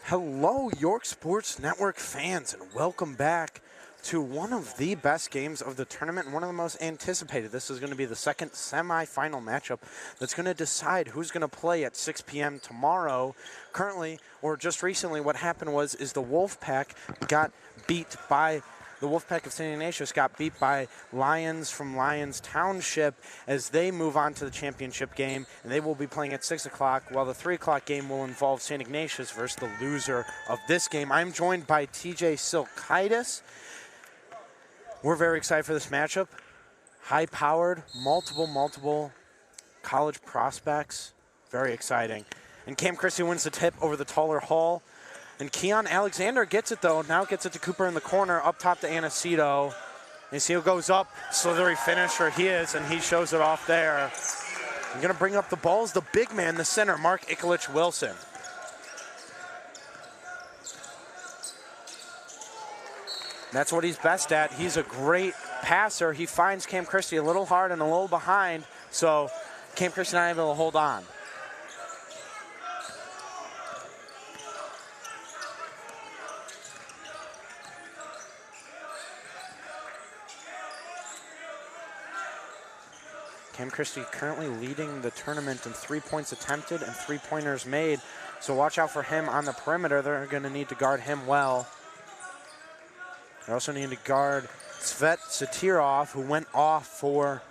Hello, York Sports Network fans, and welcome back to one of the best games of the tournament and one of the most anticipated. This is going to be the second semifinal matchup that's going to decide who's going to play at 6 p.m. tomorrow. Currently, or just recently, what happened was the Wolfpack got beat by the Wolfpack of St. Ignatius got beat by Lions from Lyons Township as they move on to the championship game, and they will be playing at 6 o'clock, while the 3 o'clock game will involve St. Ignatius versus the loser of this game. I'm joined by TJ Silkitis. We're very excited for this matchup. High-powered, multiple college prospects. Very exciting. And Cam Christie wins the tip over the taller Hall. And Keon Alexander gets it, though. Now gets it to Cooper in the corner, up top to Announcers. Announcers goes up, slithery finisher he is, and he shows it off there. I'm going to bring up the balls, the big man, the center, Mark Ikulich-Wilson. That's what he's best at. He's a great passer. He finds Cam Christie a little hard and a little behind, so Cam Christie not able to hold on. Cam Christie currently leading the tournament in 3 points attempted and 3-pointers made, so watch out for him on the perimeter. They're going to need to guard him well. They also need to guard Svet Satirov, who went off for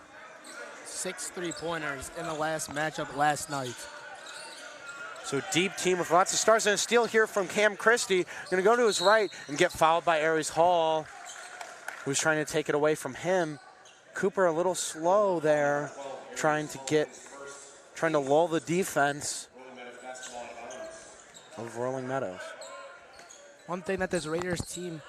6 3-pointers in the last matchup last night. So deep team with lots of stars, and a steal here from Cam Christie. Going to go to his right and get fouled by Aries Hall, who's trying to take it away from him. Cooper a little slow there, trying to lull the defense of Rolling Meadows. One thing that this Raiders team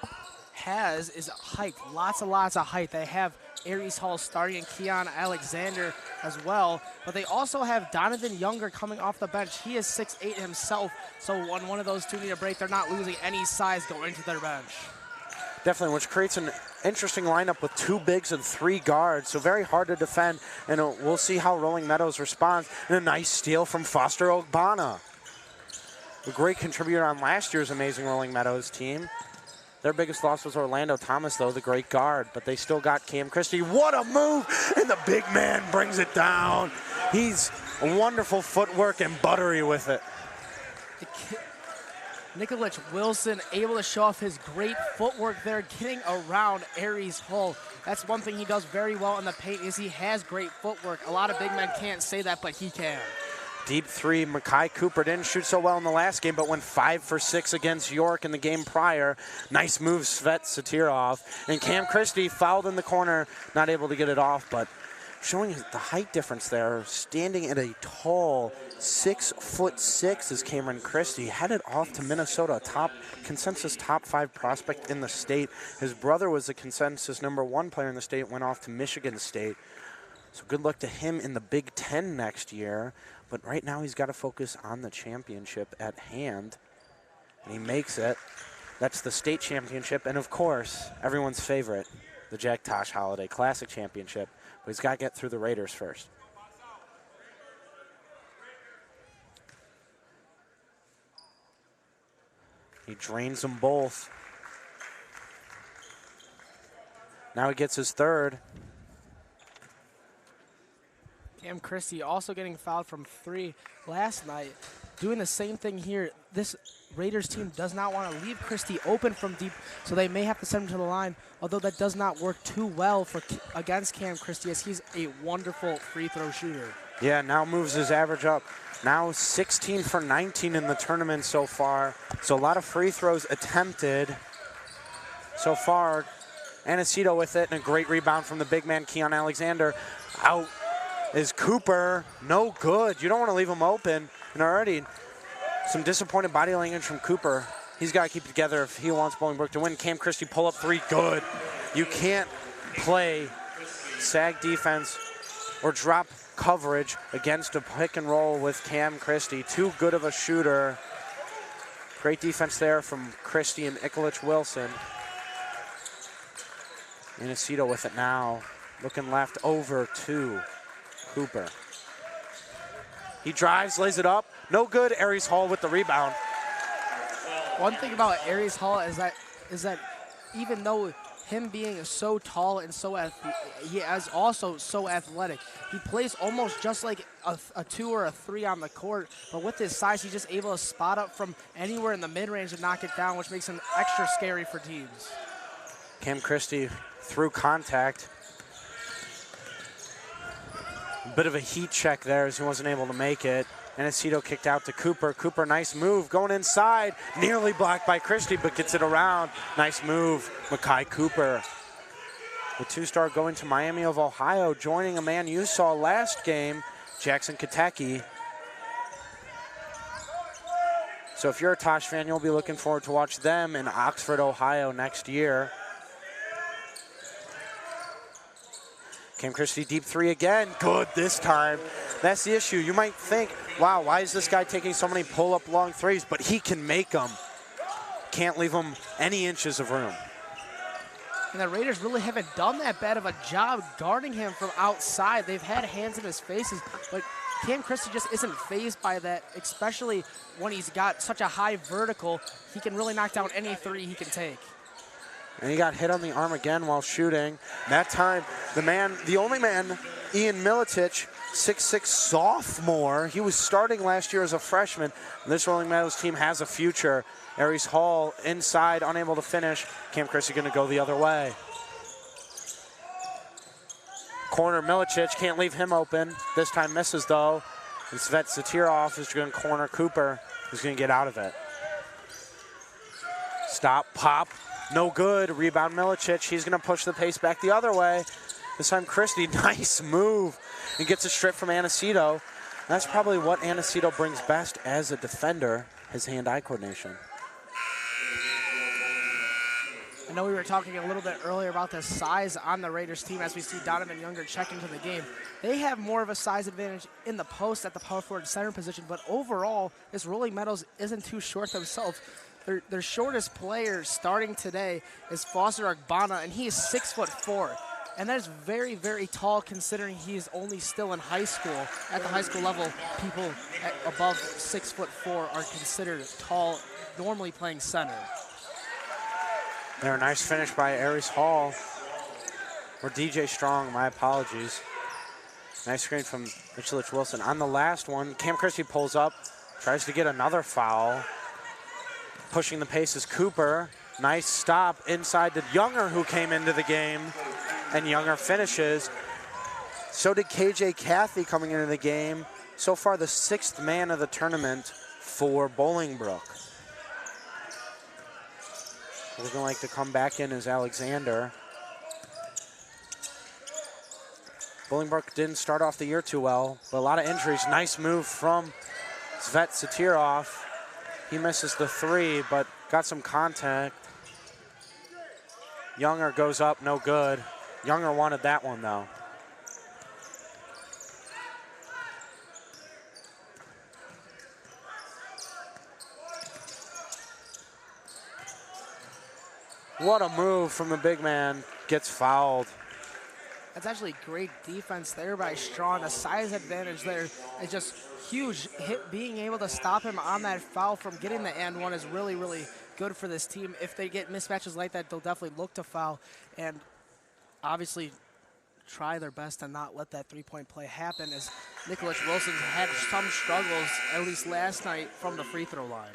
has is height, lots of height. They have Aries Hall starting and Keon Alexander as well, but they also have Donovan Younger coming off the bench. He is 6'8" himself, so when one of those two need a break, they're not losing any size going to their bench. Definitely, which creates an interesting lineup with 2 bigs and 3 guards, so very hard to defend, and we'll see how Rolling Meadows responds. And a nice steal from Foster Ogbonna, a great contributor on last year's amazing Rolling Meadows team. Their biggest loss was Orlando Thomas, though, the great guard, but they still got Cam Christie. What a move, and the big man brings it down. He's a wonderful footwork and buttery with it. Ikulich-Wilson able to show off his great footwork there, getting around Aries Hall. That's one thing he does very well in the paint, is he has great footwork. A lot of big men can't say that, but he can. Deep 3, Makai Cooper didn't shoot so well in the last game, but went 5 for 6 against York in the game prior. Nice move, Svet Satirov. And Cam Christie fouled in the corner, not able to get it off, but showing the height difference there, standing at a tall 6'6" is Cameron Christie, headed off to Minnesota, consensus top 5 prospect in the state. His brother was a consensus #1 player in the state, went off to Michigan State. So good luck to him in the Big Ten next year. But right now he's got to focus on the championship at hand. And he makes it. That's the state championship. And of course, everyone's favorite, the Jack Tosh Holiday Classic Championship. But he's got to get through the Raiders first. He drains them both. Now he gets his 3rd. Cam Christie also getting fouled from 3 last night. Doing the same thing here. This Raiders team does not want to leave Christie open from deep, so they may have to send him to the line, although that does not work too well against Cam Christie, as he's a wonderful free throw shooter. Yeah, now moves his average up. Now 16 for 19 in the tournament so far. So a lot of free throws attempted so far. Announcers with it, and a great rebound from the big man, Keon Alexander. Out is Cooper, no good. You don't want to leave him open. And already some disappointed body language from Cooper. He's got to keep it together if he wants Bolingbrook to win. Cam Christie pull up 3, good. You can't play sag defense or drop coverage against a pick and roll with Cam Christie. Too good of a shooter. Great defense there from Christie and Ikulich-Wilson. Announcers with it now. Looking left over to Cooper. He drives, lays it up. No good. Aries Hall with the rebound. One thing about Aries Hall is that even though him being so tall and he is also so athletic, he plays almost just like a 2 or a 3 on the court, but with his size, he's just able to spot up from anywhere in the mid-range and knock it down, which makes him extra scary for teams. Cam Christie through contact. A bit of a heat check there as he wasn't able to make it. Announcers kicked out to Cooper. Cooper, nice move, going inside. Nearly blocked by Christie, but gets it around. Nice move, Makai Cooper. The 2-star going to Miami of Ohio, joining a man you saw last game, Jackson Katecki. So if you're a Tosh fan, you'll be looking forward to watch them in Oxford, Ohio next year. Cam Christie, deep 3 again. Good this time. That's the issue. You might think, wow, why is this guy taking so many pull-up long threes? But he can make them. Can't leave him any inches of room. And the Raiders really haven't done that bad of a job guarding him from outside. They've had hands in his faces, but Cam Christie just isn't fazed by that, especially when he's got such a high vertical. He can really knock down any 3 he can take. And he got hit on the arm again while shooting. That time, the only man, Ian Milicic, 6'6" sophomore. He was starting last year as a freshman. This Rolling Meadows team has a future. Aries Hall inside, unable to finish. Cam Christie going to go the other way. Corner Milicic, can't leave him open. This time misses though. And Svet Satirov is going to corner Cooper, who's going to get out of it. Stop, pop, no good. Rebound Milicic, he's going to push the pace back the other way. This time Christie, nice move, and gets a strip from Announcers. That's probably what Announcers brings best as a defender, his hand-eye coordination. I know we were talking a little bit earlier about the size on the Raiders team as we see Donovan Younger check into the game. They have more of a size advantage in the post at the power forward center position, but overall, this Rolling Meadows isn't too short themselves. Their shortest player starting today is Foster Agbana, and he is 6'4". And that is very, very tall considering he is only still in high school. At the high school level, people above 6'4" are considered tall, normally playing center. There, a nice finish by Aries Hall. Or DJ Strong, my apologies. Nice screen from Michelich Wilson. On the last one, Cam Christie pulls up, tries to get another foul. Pushing the pace is Cooper. Nice stop inside to Younger, who came into the game. And Younger finishes. So did KJ Cathy coming into the game. So far, the 6th man of the tournament for Bolingbrook. Looking like to come back in as Alexander. Bolingbrook didn't start off the year too well, but a lot of injuries. Nice move from Svet Satirov. He misses the 3, but got some contact. Younger goes up, no good. Younger wanted that one, though. What a move from the big man. Gets fouled. That's actually great defense there by Strong. The size advantage there is just huge. Being able to stop him on that foul from getting the and one is really, really good for this team. If they get mismatches like that, they'll definitely look to foul and obviously try their best to not let that three-point play happen, as Michelich Wilson had some struggles, at least last night, from the free throw line.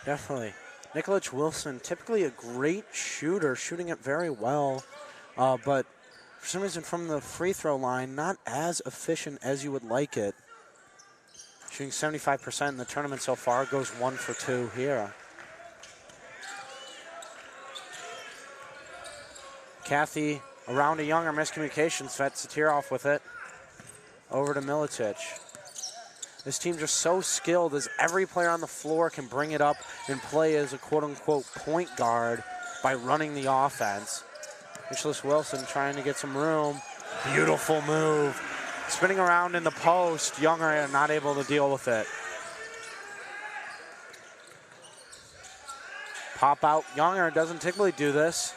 Definitely. Michelich Wilson, typically a great shooter, shooting it very well, but for some reason from the free throw line, not as efficient as you would like it. Shooting 75% in the tournament so far, goes 1 for 2 here. Cathy around to Younger, miscommunication, Svet Satirov with it. Over to Milicic. This team just so skilled as every player on the floor can bring it up and play as a quote-unquote point guard by running the offense. Michelich Wilson trying to get some room. Beautiful move. Spinning around in the post. Younger not able to deal with it. Pop out. Younger doesn't typically do this.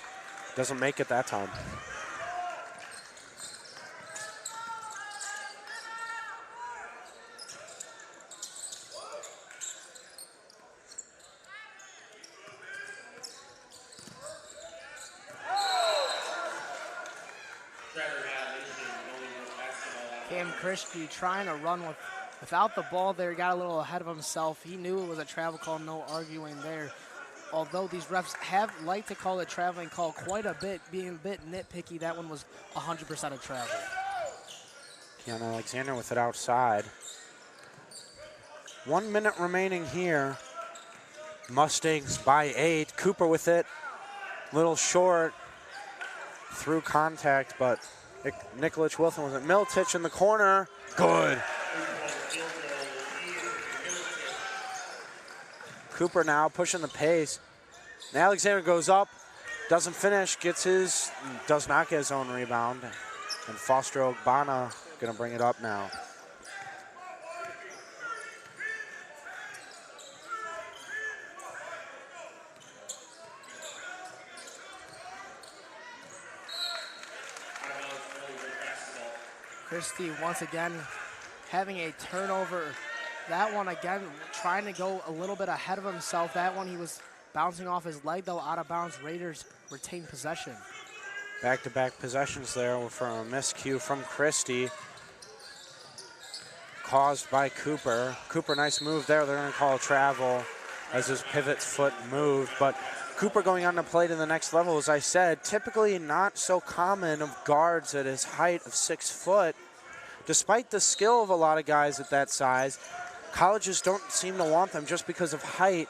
Doesn't make it that time. Cam Christie trying to run without the ball there, got a little ahead of himself. He knew it was a travel call, no arguing there. Although these refs have liked to call a traveling call quite a bit, being a bit nitpicky, that one was 100% a travel. Keon Alexander with it outside. 1 minute remaining here. Mustangs by 8. Cooper with it. Little short through contact, but Nikolic Wilson was at Miltich in the corner. Good. Cooper now pushing the pace. And Alexander goes up, doesn't finish, does not get his own rebound. And Foster Ogbonna gonna bring it up now. Christie once again having a turnover. That one again trying to go a little bit ahead of himself. That one he was bouncing off his leg though, out of bounds. Raiders retain possession. Back-to-back possessions there for a miscue from Christie. Caused by Cooper. Cooper, nice move there. They're gonna call travel as his pivot foot moved, but Cooper going on to play to the next level, as I said, typically not so common of guards at his height of 6 foot. Despite the skill of a lot of guys at that size, colleges don't seem to want them just because of height.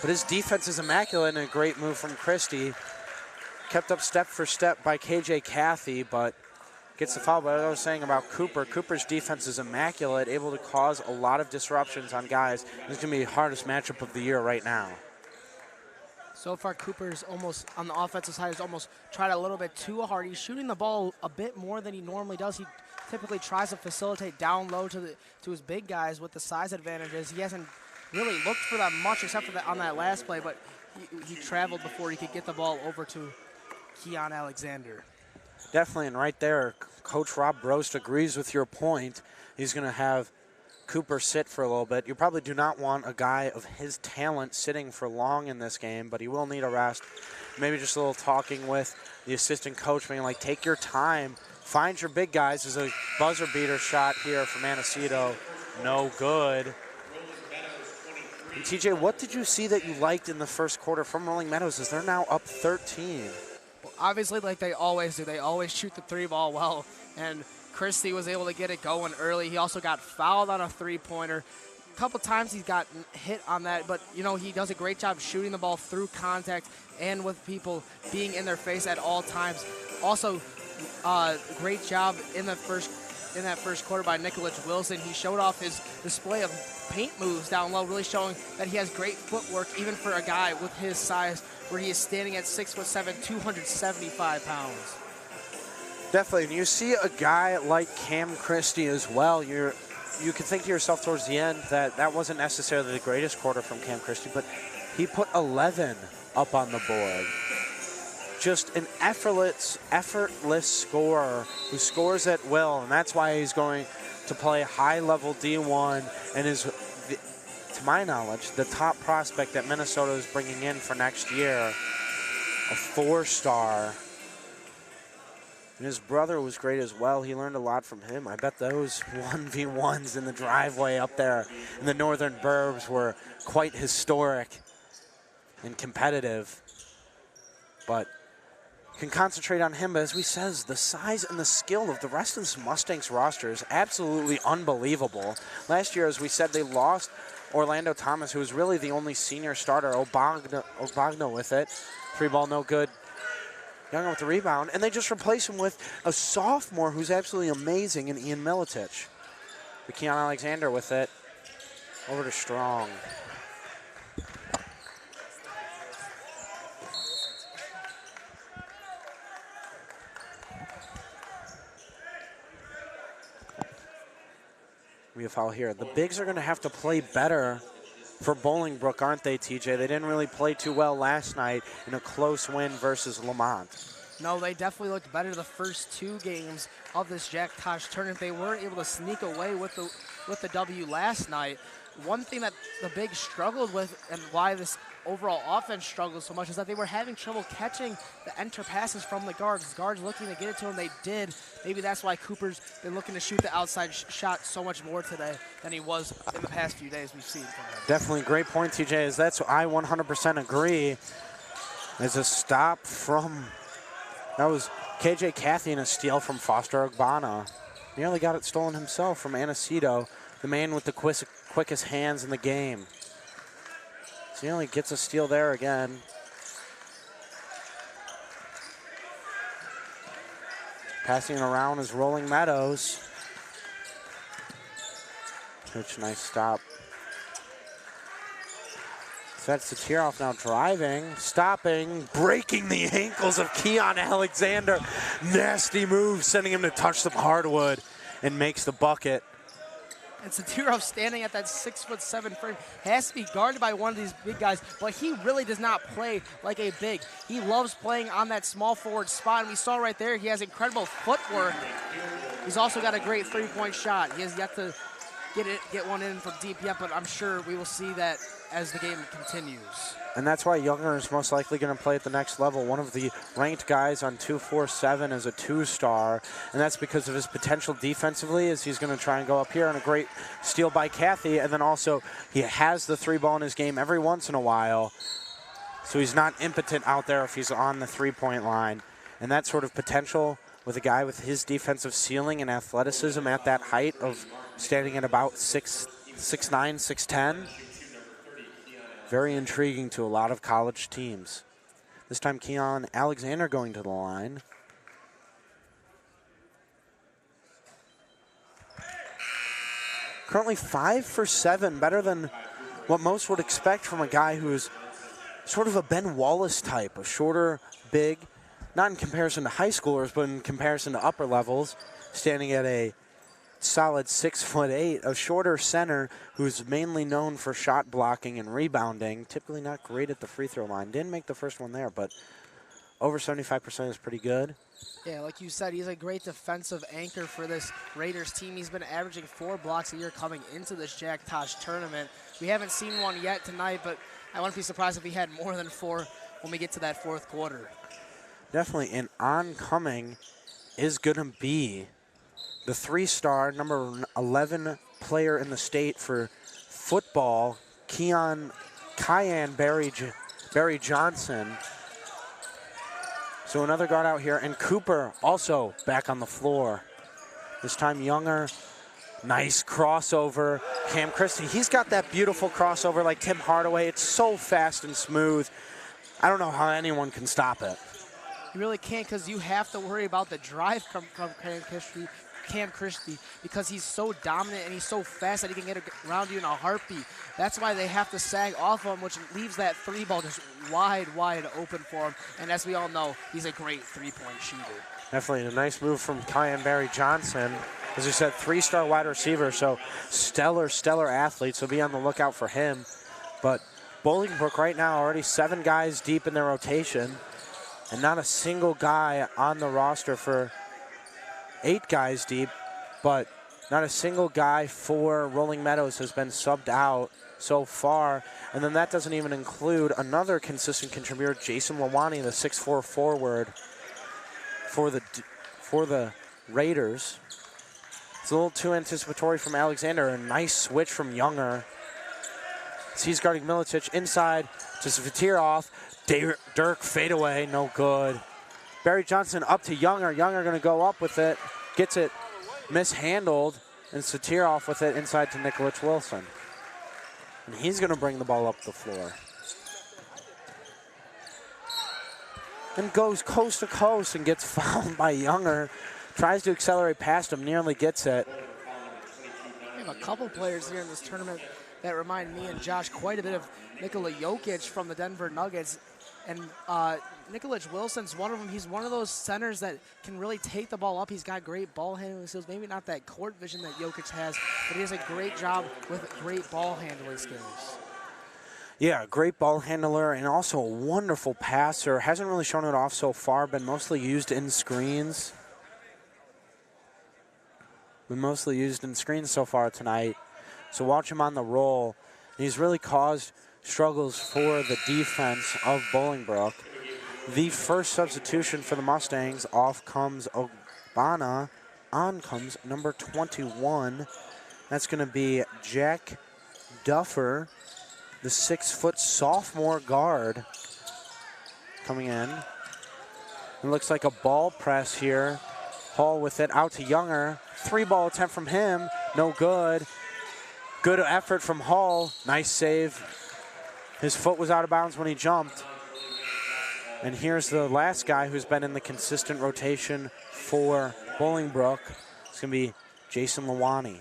But his defense is immaculate and a great move from Christie. Kept up step for step by KJ Cathy, but gets the foul. But as I was saying about Cooper, Cooper's defense is immaculate, able to cause a lot of disruptions on guys. This is going to be the hardest matchup of the year right now. So far, Cooper's almost, on the offensive side, has almost tried a little bit too hard. He's shooting the ball a bit more than he normally does. He typically tries to facilitate down low to his big guys with the size advantages. He hasn't really looked for that much except for that on that last play, but he traveled before he could get the ball over to Keon Alexander. Definitely, and right there, Coach Rob Brost agrees with your point. He's going to have Cooper sit for a little bit. You probably do not want a guy of his talent sitting for long in this game, but he will need a rest. Maybe just a little talking with the assistant coach, being like, take your time, find your big guys. There's a buzzer beater shot here from Anacito. No good. And TJ, what did you see that you liked in the first quarter from Rolling Meadows as they're now up 13? Well, obviously, like they always do, they always shoot the 3-ball well, and Christie was able to get it going early. He also got fouled on a 3-pointer. A couple times he's gotten hit on that, but you know, he does a great job shooting the ball through contact and with people being in their face at all times. Also, great job in that first quarter by Nikolic Wilson. He showed off his display of paint moves down low, really showing that he has great footwork even for a guy with his size, where he is standing at 6'7", 275 pounds. Definitely, and you see a guy like Cam Christie as well. You can think to yourself towards the end that wasn't necessarily the greatest quarter from Cam Christie, but he put 11 up on the board. Just an effortless scorer who scores at will, and that's why he's going to play high-level D1 and is, to my knowledge, the top prospect that Minnesota is bringing in for next year, a 4-star. And his brother was great as well. He learned a lot from him. I bet those 1v1s in the driveway up there in the northern burbs were quite historic and competitive. But can concentrate on him. But as we says, the size and the skill of the rest of this Mustangs roster is absolutely unbelievable. Last year, as we said, they lost Orlando Thomas, who was really the only senior starter. Obagno with it. 3-ball, no good. Young with the rebound, and they just replace him with a sophomore who's absolutely amazing in Ian Militich. Keon Alexander with it. Over to Strong. We have foul here. The bigs are going to have to play better for Bolingbrook, aren't they, TJ? They didn't really play too well last night in a close win versus Lamont. No, they definitely looked better the first 2 games of this Jack Tosh tournament. They weren't able to sneak away with with the W last night. One thing that the Bigs struggled with and why this overall offense struggled so much is that they were having trouble catching the enter passes from the guards. Guards looking to get it to them, they did. Maybe that's why Cooper's been looking to shoot the outside shot so much more today than he was in the past few days we've seen from him. Definitely great point, TJ, as that's I 100% agree. There's a stop from, that was KJ Cathy and a steal from Foster Ogbonna. Nearly got it stolen himself from Aniceto, the man with the quickest hands in the game. So he only gets a steal there again. Passing it around is Rolling Meadows. Such a nice stop. So that's the tear-off now driving, stopping, breaking the ankles of Keon Alexander. Nasty move, sending him to touch some hardwood, and makes the bucket. And Satirov standing at that 6'7" frame has to be guarded by one of these big guys, but he really does not play like a big. He loves playing on that small forward spot, and we saw right there he has incredible footwork. He's also got a great three-point shot. He has yet to get one in from deep yet, but I'm sure we will see that as the game continues. And that's why Younger is most likely going to play at the next level. One of the ranked guys on 247 is a 2-star, and that's because of his potential defensively, as he's going to try and go up here, and a great steal by Cathy, and then also he has the three ball in his game every once in a while, so he's not impotent out there if he's on the three-point line. And that sort of potential with a guy with his defensive ceiling and athleticism at that height of standing at about 6'9", 6'10", very intriguing to a lot of college teams. This time Keon Alexander going to the line. Currently 5 for 7, better than what most would expect from a guy who's sort of a Ben Wallace type, a shorter, big, not in comparison to high schoolers, but in comparison to upper levels, standing at a solid 6'8", a shorter center who's mainly known for shot blocking and rebounding. Typically not great at the free throw line. Didn't make the first one there, but over 75% is pretty good. Yeah, like you said, he's a great defensive anchor for this Raiders team. He's been averaging 4 blocks a year coming into this Jack Tosh tournament. We haven't seen one yet tonight, but I wouldn't be surprised if he had more than 4 when we get to that fourth quarter. Definitely, and oncoming is going to be the 3-star, number 11 player in the state for football, Cyan Barry Johnson. So another guard out here, and Cooper also back on the floor. This time Younger, nice crossover. Cam Christie, he's got that beautiful crossover like Tim Hardaway. It's so fast and smooth. I don't know how anyone can stop it. You really can't, because you have to worry about the drive from Cam Christie, because he's so dominant and he's so fast that he can get around you in a heartbeat. That's why they have to sag off of him, which leaves that 3 ball just wide open for him. And as we all know, he's a great 3-point shooter. Definitely a nice move from Cyan Barry Johnson. As we said, 3-star wide receiver, so stellar athlete, so be on the lookout for him. But Bolingbrook right now already 7 guys deep in their rotation, and not a single guy on the roster for 8 guys deep, but not a single guy for Rolling Meadows has been subbed out so far. And then that doesn't even include another consistent contributor, Jason Lawani, the 6'4" forward for the Raiders. It's a little too anticipatory from Alexander. A nice switch from Younger. He's guarding Milicic inside to Satirov. Dirk fadeaway, no good. Barry Johnson up to Younger. Younger going to go up with it. Gets it mishandled. And Satirov with it inside to Nikolic Wilson. And he's going to bring the ball up the floor. And goes coast to coast and gets fouled by Younger. Tries to accelerate past him, nearly gets it. We have a couple players here in this tournament that remind me and Josh quite a bit of Nikola Jokic from the Denver Nuggets. And Nikolic Wilson's one of them. He's one of those centers that can really take the ball up. He's got great ball handling skills. Maybe not that court vision that Jokic has, but he does a great job with great ball handling skills. Yeah, great ball handler and also a wonderful passer. Hasn't really shown it off so far, been mostly used in screens. been mostly used in screens so far tonight. So watch him on the roll. And he's really caused struggles for the defense of Bolingbrook. The first substitution for the Mustangs. Off comes Obana. On comes number 21. That's going to be Jack Duffer, the 6-foot sophomore guard, coming in. It looks like a ball press here. Hall with it out to Younger. 3-ball attempt from him. No good. Good effort from Hall. Nice save. His foot was out of bounds when he jumped. And here's the last guy who's been in the consistent rotation for Bolingbrook. It's going to be Jason Lawani.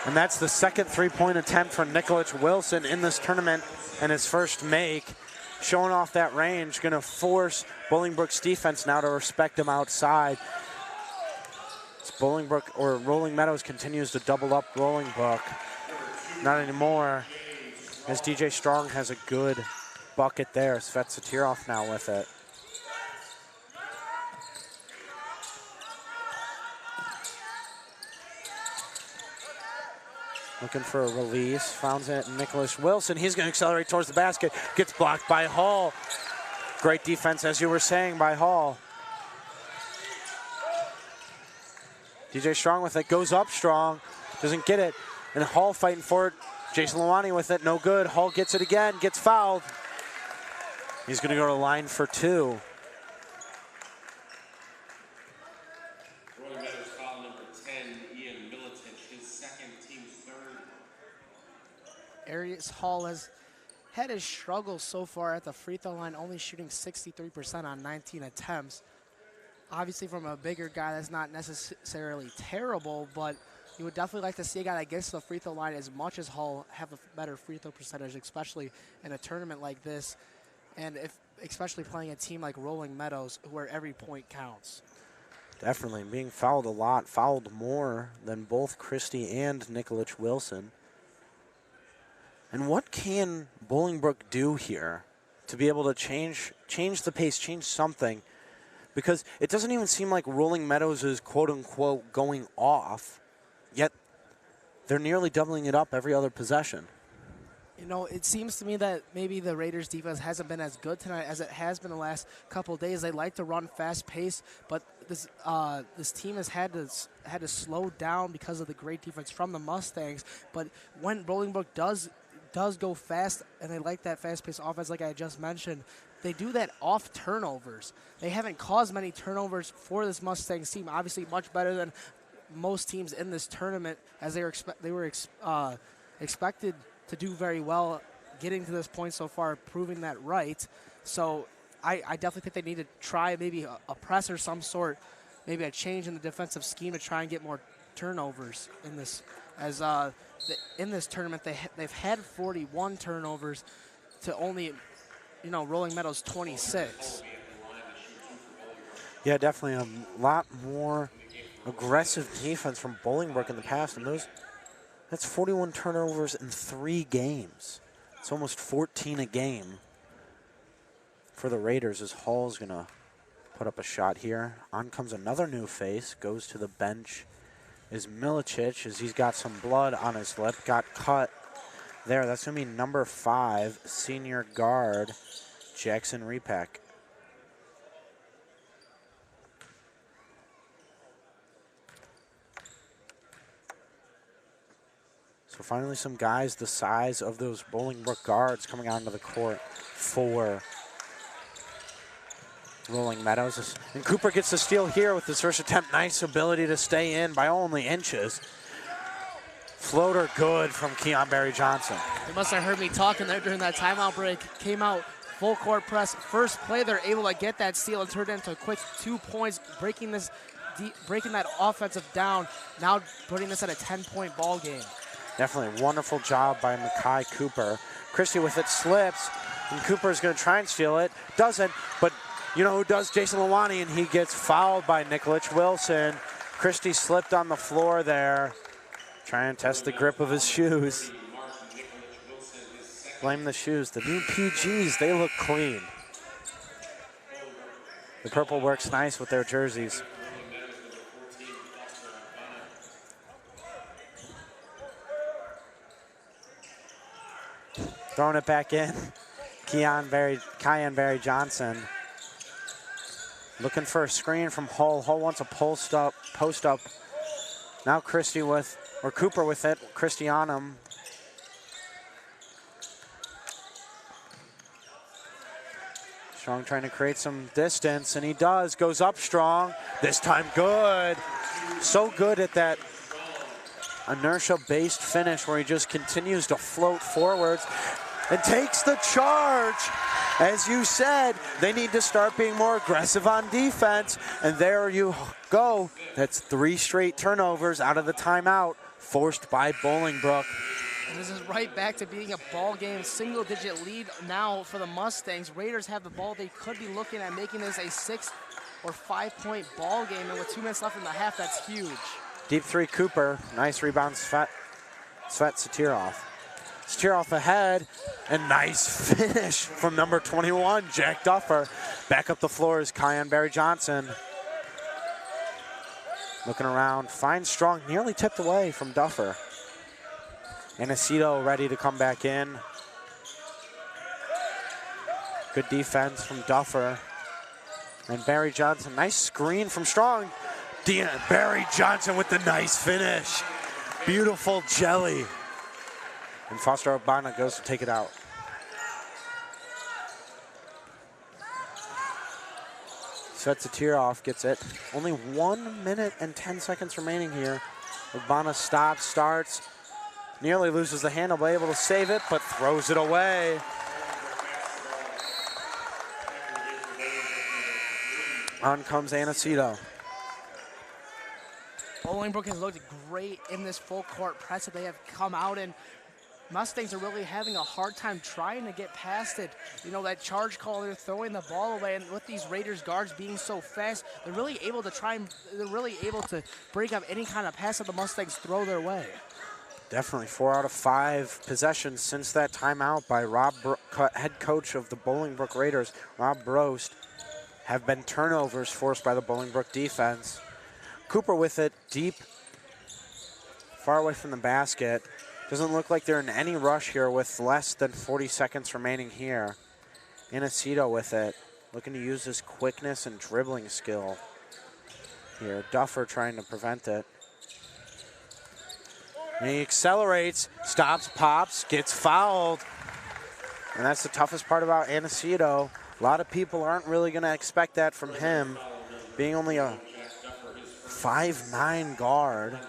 And that's the second three-point attempt for Nicholas Wilson in this tournament, and his first make. Showing off that range, going to force Bolingbrook's defense now to respect him outside. It's Bolingbrook, or Rolling Meadows continues to double up Bolingbrook. Not anymore, as DJ Strong has a good bucket there. Svetsatirov now with it. Looking for a release, found it Nicholas Wilson. He's going to accelerate towards the basket, gets blocked by Hall. Great defense, as you were saying, by Hall. DJ Strong with it, goes up strong, doesn't get it. And Hall fighting for it. Jason Lawani with it, no good. Hall gets it again, gets fouled. He's going to go to the line for 2. Arias Hall has had his struggles so far at the free throw line, only shooting 63% on 19 attempts. Obviously, from a bigger guy, that's not necessarily terrible, but you would definitely like to see a guy that gets to the free throw line as much as Hall have a better free throw percentage, especially in a tournament like this, and especially playing a team like Rolling Meadows, where every point counts. Definitely being fouled a lot, fouled more than both Christie and Nicholas Wilson. And what can Bolingbrook do here to be able to change the pace, change something? Because it doesn't even seem like Rolling Meadows is quote-unquote going off, yet they're nearly doubling it up every other possession. You know, it seems to me that maybe the Raiders' defense hasn't been as good tonight as it has been the last couple of days. They like to run fast pace, but this team has had to slow down because of the great defense from the Mustangs. But when Bolingbrook does go fast, and they like that fast-paced offense like I just mentioned, they do that off turnovers. They haven't caused many turnovers for this Mustangs team. Obviously much better than most teams in this tournament, as they were expected to do very well getting to this point so far, proving that right. So I definitely think they need to try maybe a press or some sort, maybe a change in the defensive scheme to try and get more turnovers in this. As in this tournament, they've had 41 turnovers to only, Rolling Meadows 26. Yeah, definitely a lot more aggressive defense from Bolingbrook in the past, and that's 41 turnovers in 3 games. It's almost 14 a game for the Raiders, as Hall's going to put up a shot here. On comes another new face, goes to the bench is Milicic, as he's got some blood on his lip, got cut there. That's going to be number 5, senior guard, Jackson Repack. So finally some guys the size of those Bolingbrook guards coming onto the court for Rolling Meadows. And Cooper gets the steal here with his first attempt. Nice ability to stay in by only inches. Floater good from Keon Barry Johnson. They must have heard me talking there during that timeout break. Came out full court press. First play, they're able to get that steal and turn it into a quick 2 points, breaking that offensive down, now putting this at a 10-point ball game. Definitely a wonderful job by Makai Cooper. Christie with it slips, and Cooper's going to try and steal it. Doesn't, but you know who does? Jason Lawani, and he gets fouled by Nicholas Wilson. Christie slipped on the floor there. Trying to test the grip of his shoes. Blame the shoes. The new PGs, they look clean. The purple works nice with their jerseys. Throwing it back in. Kyan Barry Johnson. Looking for a screen from Hull. Hull wants a post up. Now Cooper with it. Christie on him. Strong trying to create some distance, and he does. Goes up strong. This time good. So good at that inertia-based finish where he just continues to float forwards and takes the charge. As you said, they need to start being more aggressive on defense, and there you go. That's 3 straight turnovers out of the timeout forced by Bolingbrook. And this is right back to being a ball game, single-digit lead now for the Mustangs. Raiders have the ball. They could be looking at making this a 6 or 5-point ball game, and with 2 minutes left in the half, that's huge. Deep 3, Cooper. Nice rebound, Svet Satirov. Satirov ahead, and nice finish from number 21, Jack Duffer. Back up the floor is Kyan Barry Johnson. Looking around, finds Strong, nearly tipped away from Duffer. Announcers ready to come back in. Good defense from Duffer. And Barry Johnson, nice screen from Strong. Barry Johnson with the nice finish. Beautiful jelly. And Foster Obana goes to take it out. Satirov gets it. Only 1 minute and 10 seconds remaining here. Obana stops, starts. Nearly loses the handle, but able to save it, but throws it away. On comes Announcers. Bolingbrook has looked great in this full court press that they have come out in. Mustangs are really having a hard time trying to get past it. You know, that charge call, they're throwing the ball away, and with these Raiders guards being so fast, they're really able to break up any kind of pass that the Mustangs throw their way. Definitely 4 out of 5 possessions since that timeout by head coach of the Bolingbrook Raiders, Rob Brost, have been turnovers forced by the Bolingbrook defense. Cooper with it deep, far away from the basket. Doesn't look like they're in any rush here with less than 40 seconds remaining here. Announcers with it, looking to use his quickness and dribbling skill here. Duffer trying to prevent it. And he accelerates, stops, pops, gets fouled. And that's the toughest part about Announcers. A lot of people aren't really going to expect that from him, being only a 5'9" guard.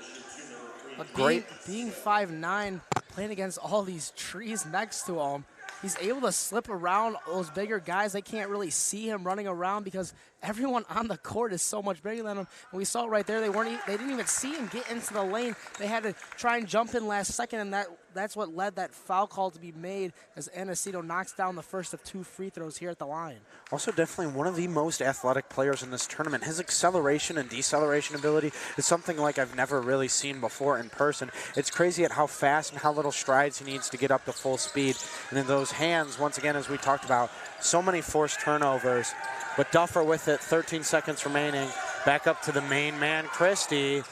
But being 5'9", playing against all these trees next to him, he's able to slip around those bigger guys. They can't really see him running around because everyone on the court is so much bigger than him. And we saw right there, they didn't even see him get into the lane. They had to try and jump in last second, and that's what led that foul call to be made as Announcers knocks down the first of 2 free throws here at the line. Also definitely one of the most athletic players in this tournament. His acceleration and deceleration ability is something like I've never really seen before in person. It's crazy at how fast and how little strides he needs to get up to full speed. And in those hands, once again, as we talked about, so many forced turnovers. But Duffer with it, 13 seconds remaining. Back up to the main man, Christie.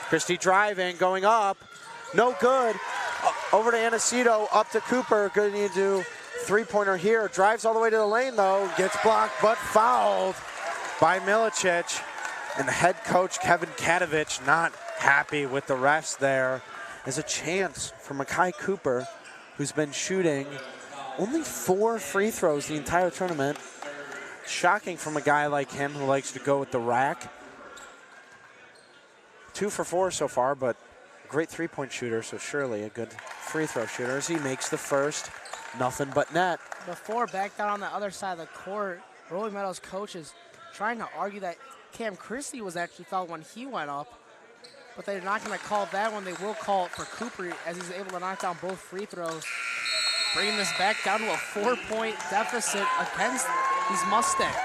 Christie driving, going up. No good. Over to Announcers, up to Cooper. Good to do. 3-pointer here. Drives all the way to the lane, though. Gets blocked, but fouled by Milicic. And the head coach, Kevin Katovich, not happy with the refs there. There's a chance for Makai Cooper, who's been shooting only 4 free throws the entire tournament. Shocking from a guy like him who likes to go with the rack. 2 for 4 so far, but a great 3-point shooter, so surely a good free throw shooter as he makes the first. Nothing but net. Before, back down on the other side of the court, Rolling Meadows coach is trying to argue that Cam Christie was actually fouled when he went up, but they're not going to call that one. They will call it for Cooper as he's able to knock down both free throws, bringing this back down to a 4-point deficit against these Mustangs.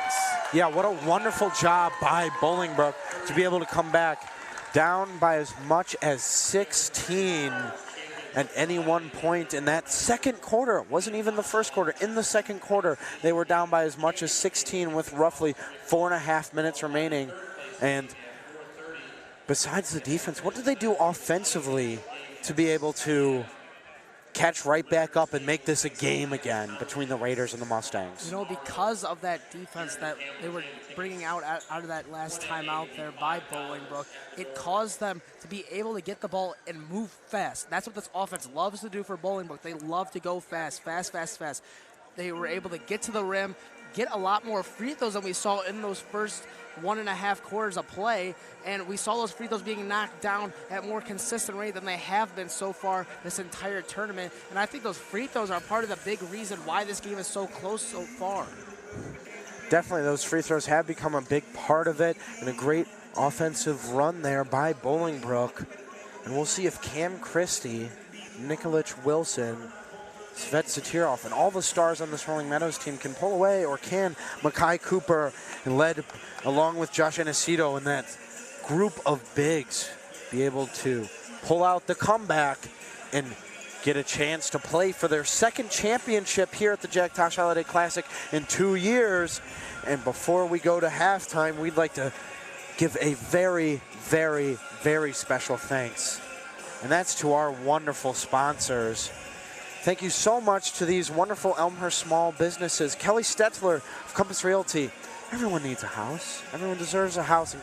Yeah, what a wonderful job by Bolingbrook to be able to come back down by as much as 16 at any one point in that second quarter. It wasn't even the first quarter. In the second quarter, they were down by as much as 16 with roughly 4.5 minutes remaining. And besides the defense, what did they do offensively to be able to catch right back up and make this a game again between the Raiders and the Mustangs? You know, because of that defense that they were bringing out of that last timeout there by Bolingbrook, it caused them to be able to get the ball and move fast. That's what this offense loves to do for Bolingbrook. They love to go fast, fast, fast, fast. They were able to get to the rim, get a lot more free throws than we saw in those first 1.5 quarters of play, and we saw those free throws being knocked down at more consistent rate than they have been so far this entire tournament. And I think those free throws are part of the big reason why this game is so close so far. Definitely, those free throws have become a big part of it, and a great offensive run there by Bolingbrook. And we'll see if Cam Christie, Nikolic Wilson, Svet Satirov, and all the stars on this Rolling Meadows team can pull away, or can Makai Cooper, and led along with Josh Anacito and that group of bigs, be able to pull out the comeback and get a chance to play for their second championship here at the Jack Tosh Holiday Classic in 2 years. And before we go to halftime, we'd like to give a very, very, very special thanks. And that's to our wonderful sponsors. Thank you so much to these wonderful Elmhurst small businesses. Kelly Stetzler of Compass Realty. Everyone needs a house. Everyone deserves a house, and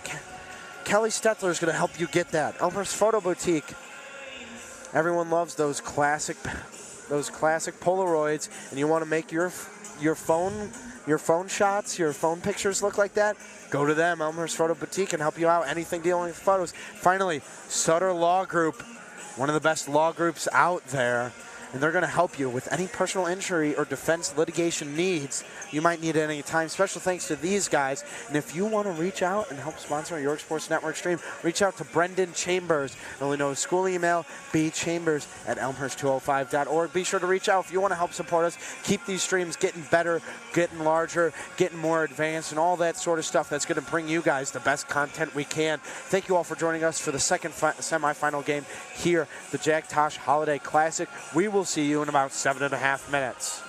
Kelly Stetzler is going to help you get that. Elmhurst Photo Boutique. Everyone loves those classic Polaroids, and you want to make your phone shots, your phone pictures look like that? Go to them. Elmhurst Photo Boutique can help you out. Anything dealing with photos. Finally, Sutter Law Group, one of the best law groups out there. And they're going to help you with any personal injury or defense litigation needs you might need at any time. Special thanks to these guys. And if you want to reach out and help sponsor a York Sports Network stream, reach out to Brendan Chambers. Only know his school email, bchambers@elmhurst205.org. Be sure to reach out if you want to help support us. Keep these streams getting better, getting larger, getting more advanced, and all that sort of stuff that's going to bring you guys the best content we can. Thank you all for joining us for the second semifinal game here, the Jack Tosh Holiday Classic. We will see you in about 7.5 minutes.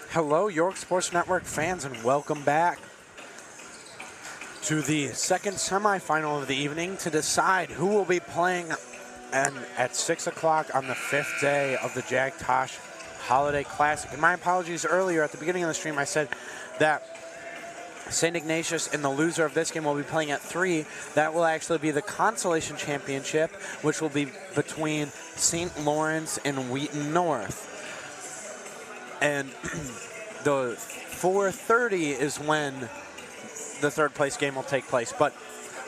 Hello, York Sports Network fans, and welcome back to the second semifinal of the evening to decide who will be playing at 6 o'clock on the 5th day of the Tosh Holiday Classic. And my apologies earlier at the beginning of the stream, I said that St. Ignatius and the loser of this game will be playing at 3. That will actually be the consolation championship, which will be between St. Lawrence and Wheaton North. And the 4:30 is when the third place game will take place. But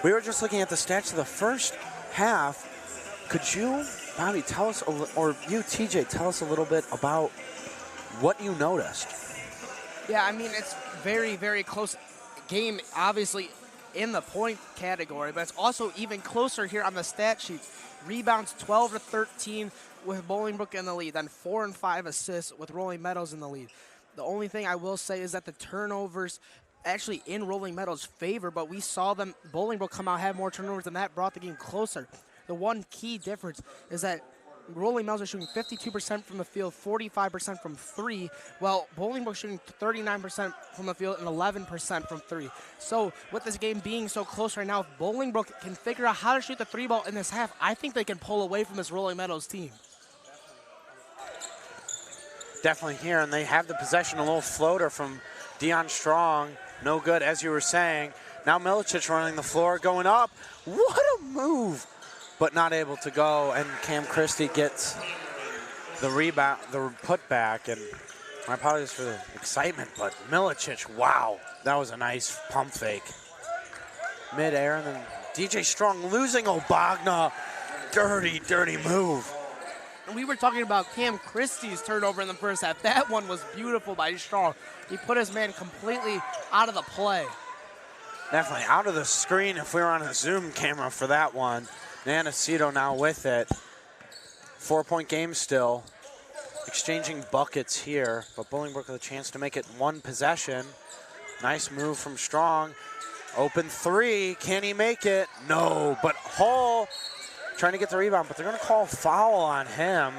we were just looking at the stats of the first half. Could you, Bobby, tell us, or you, TJ, tell us a little bit about what you noticed? Yeah, I mean, it's very, very close game, obviously, in the point category, but it's also even closer here on the stat sheet. Rebounds 12-13 with Bolingbrook in the lead, then 4 and 5 assists with Rolling Meadows in the lead. The only thing I will say is that the turnovers actually in Rolling Meadows' favor, but we saw them, Bolingbrook, come out, have more turnovers, and that brought the game closer. The one key difference is that Rolling Meadows are shooting 52% from the field, 45% from 3, while Bolingbrook shooting 39% from the field and 11% from 3. So with this game being so close right now, if Bolingbrook can figure out how to shoot the 3-ball in this half, I think they can pull away from this Rolling Meadows team. Definitely here, and they have the possession, a little floater from Dion Strong. No good, as you were saying. Now Milicic running the floor, going up. What a move! But not able to go, and Cam Christie gets the rebound, the putback, and my apologies for the excitement, but Milicic, wow, that was a nice pump fake. Mid-air, and then DJ Strong losing Obagna. Dirty, dirty move. And we were talking about Cam Christie's turnover in the first half. That one was beautiful by Strong. He put his man completely out of the play. Definitely out of the screen if we were on a Zoom camera for that one. Nanacito now with it. 4-point game still. Exchanging buckets here, but Bolingbrook with a chance to make it one possession. Nice move from Strong. Open 3, can he make it? No, but Hall trying to get the rebound, but they're gonna call foul on him,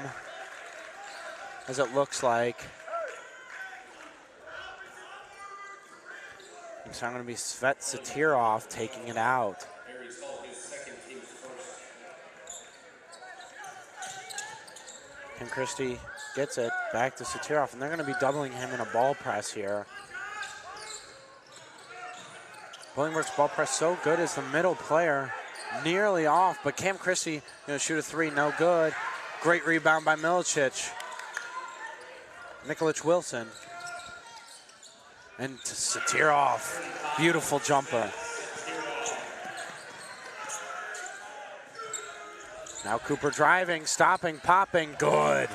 as it looks like. It's not gonna be Svet Satirov taking it out. And Christie gets it back to Satirov, and they're going to be doubling him in a ball press here. Bolingbrook's ball press so good as the middle player, nearly off, but Cam Christie going to shoot a 3, no good. Great rebound by Milicic. Nikolic Wilson. And to Satirov, beautiful jumper. Now Cooper driving, stopping, popping, good.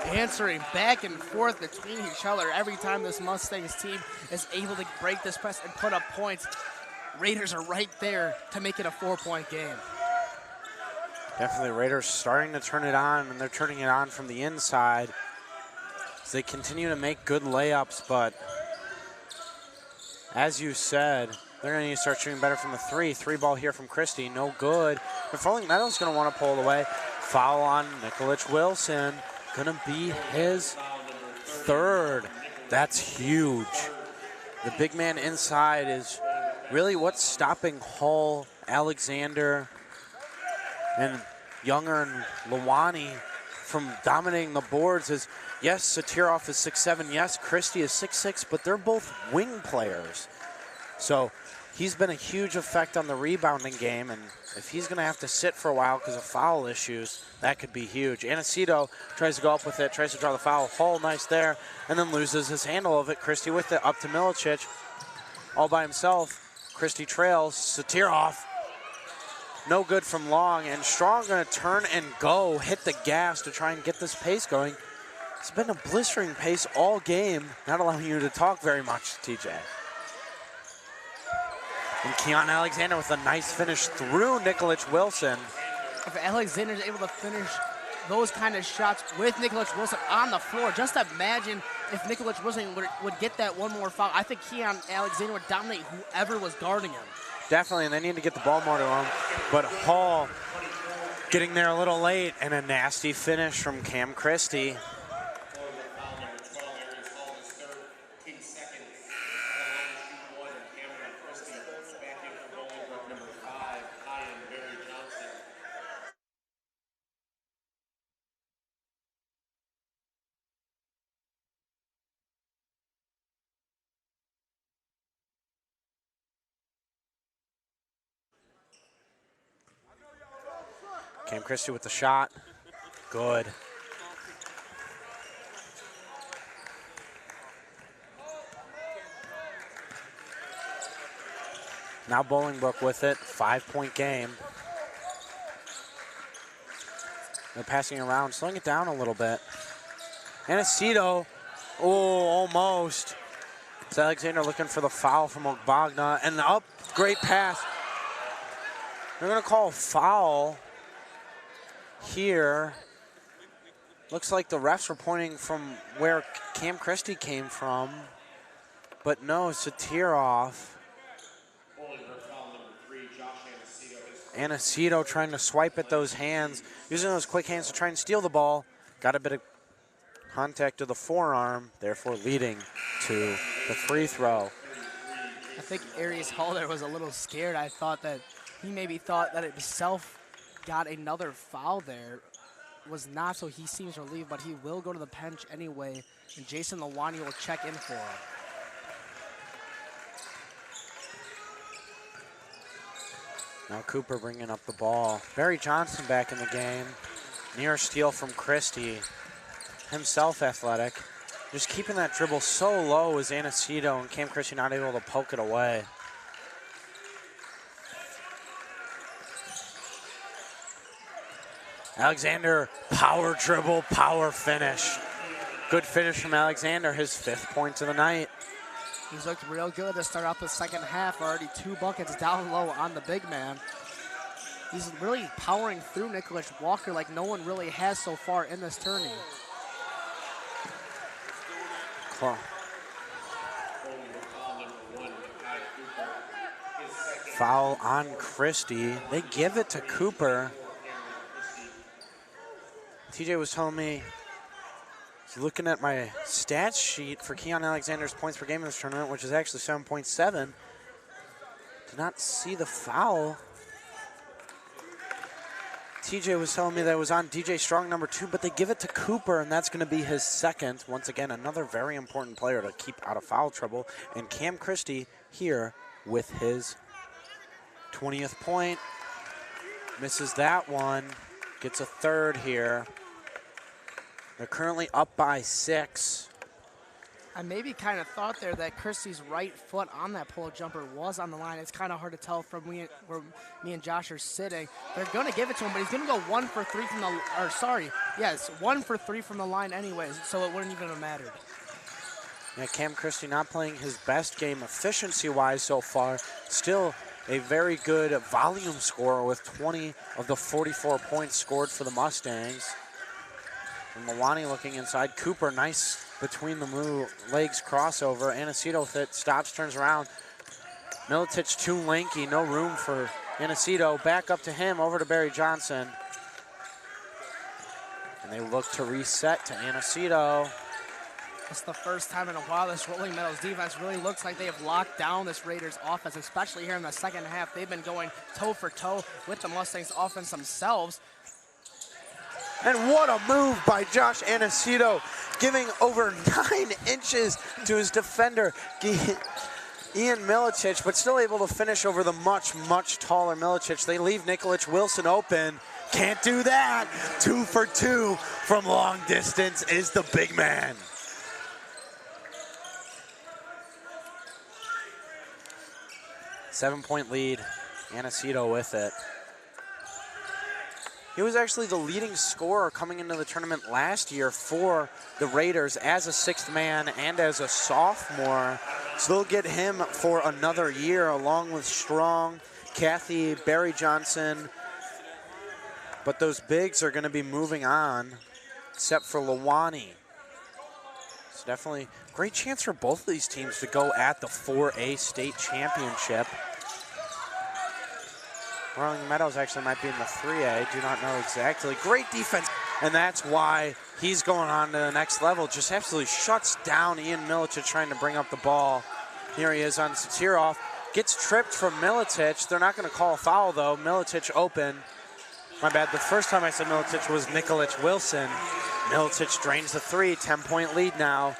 Answering back and forth between each other every time this Mustangs team is able to break this press and put up points. Raiders are right there to make it a 4-point game. Definitely Raiders starting to turn it on, and they're turning it on from the inside as they continue to make good layups, but as you said, they're going to need to start shooting better from the 3. 3-ball here from Christie, no good. But Rolling Meadows going to want to pull it away. Foul on Nikolic Wilson. Going to be his 3rd. That's huge. The big man inside is really what's stopping Hull, Alexander, and Younger and Lawani from dominating the boards. Is yes, Satirov is 6'7", yes, Christie is 6'6", but they're both wing players. So he's been a huge effect on the rebounding game, and if he's going to have to sit for a while because of foul issues, that could be huge. Announcito tries to go up with it, tries to draw the foul. Hull, nice there, and then loses his handle of it. Christie with it, up to Milicic, all by himself. Christie trails, Satirov, no good from long, and Strong going to turn and go, hit the gas to try and get this pace going. It's been a blistering pace all game, not allowing you to talk very much, TJ. And Keon Alexander with a nice finish through Nikolic Wilson. If Alexander's able to finish those kind of shots with Nikolic Wilson on the floor, just imagine if Nikolic Wilson would get that one more foul. I think Keon Alexander would dominate whoever was guarding him. Definitely, and they need to get the ball more to him. But Hall getting there a little late, and a nasty finish from Cam Christie. Cam Christie with the shot. Good. Now Bolingbrook with it, 5-point game. They're passing around, slowing it down a little bit. Announcers, oh, almost. It's Alexander looking for the foul from Ogbagna, and up, great pass. They're gonna call a foul here. Looks like the refs were pointing from where Cam Christie came from, but no, Satirov. Announcers trying to swipe at those hands, using those quick hands to try and steal the ball. Got a bit of contact to the forearm, therefore leading to the free throw. I think Aries Hall there was a little scared. I thought that he maybe thought that it himself got another foul there. Was not, so he seems relieved, but he will go to the bench anyway, and Jason Lawani will check in for him. Now Cooper bringing up the ball. Barry Johnson back in the game. Near steal from Christie. Himself athletic. Just keeping that dribble so low is Announcers, and Cam Christie not able to poke it away. Alexander, power dribble, power finish. Good finish from Alexander, his 5th point of the night. He's looked real good to start off the second half. Already 2 buckets down low on the big man. He's really powering through Nicholas Walker like no one really has so far in this tourney. Cool. Foul on Christie. They give it to Cooper. TJ was telling me, looking at my stats sheet for Keon Alexander's points per game in this tournament, which is actually 7.7. Did not see the foul. TJ was telling me that it was on DJ Strong, number 2, but they give it to Cooper, and that's going to be his 2nd. Once again, another very important player to keep out of foul trouble. And Cam Christie here with his 20th point. Misses that one. Gets a 3rd here. They're currently up by 6. I maybe kind of thought there that Christie's right foot on that pull jumper was on the line. It's kind of hard to tell from where me and Josh are sitting. They're going to give it to him, but he's going to go 1 for 3 from the, or sorry, yes, 1 for 3 from the line anyways, so it wouldn't even have mattered. Yeah, Cam Christie not playing his best game efficiency-wise so far. Still a very good volume scorer with 20 of the 44 points scored for the Mustangs. And Milani looking inside. Cooper, nice between the legs crossover. Announcers with it, stops, turns around. Milicic too lanky, no room for Announcers. Back up to him, over to Barry Johnson. And they look to reset to Announcers. It's the first time in a while this Rolling Meadows defense really looks like they have locked down this Raiders offense, especially here in the second half. They've been going toe for toe with the Mustangs offense themselves. And what a move by Josh Announcers, giving over 9 inches to his defender, Ian Milicic, but still able to finish over the much, much taller Milicic. They leave Nicholas Wilson open. Can't do that. 2 for 2 from long distance is the big man. Seven-point lead, Announcers with it. He was actually the leading scorer coming into the tournament last year for the Raiders as a 6th man and as a sophomore. So they'll get him for another year along with Strong, Kathy, Barry Johnson. But those bigs are going to be moving on, except for Lawani. So definitely great chance for both of these teams to go at the 4A state championship. Rolling Meadows actually might be in the 3A, do not know exactly. Great defense, and that's why he's going on to the next level. Just absolutely shuts down Ian Milicic trying to bring up the ball. Here he is on Satirov. Gets tripped from Milicic. They're not going to call a foul, though. Milicic open. My bad, the first time I said Milicic was Nicholas Wilson. Milicic drains the 3, 10-point lead now.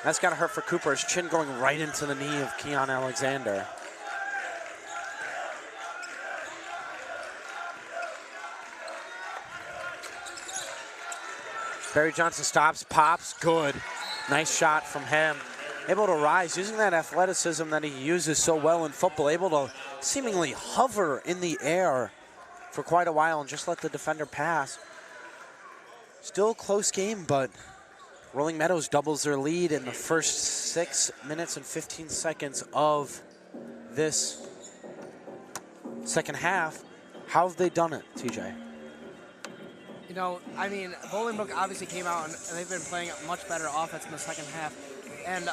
That's got to hurt for Cooper. His chin going right into the knee of Keon Alexander. Barry Johnson stops, pops, good. Nice shot from him. Able to rise, using that athleticism that he uses so well in football, able to seemingly hover in the air for quite a while and just let the defender pass. Still a close game, but Rolling Meadows doubles their lead in the first 6 minutes and 15 seconds of this second half. How have they done it, TJ? You know, I mean, Bolingbrook obviously came out and they've been playing much better offense in the second half. And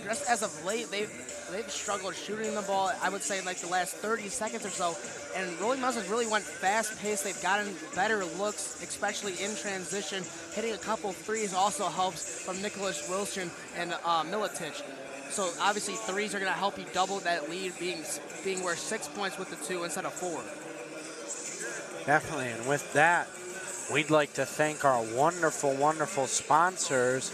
just as of late, they've struggled shooting the ball, I would say, in like the last 30 seconds or so. And Rolling Meadows has really went fast-paced. They've gotten better looks, especially in transition. Hitting a couple threes also helps from Nicholas Wilson and Milicic. So obviously threes are going to help you double that lead, being worth 6 points with the 2 instead of 4. Definitely, and with that, we'd like to thank our wonderful, wonderful sponsors.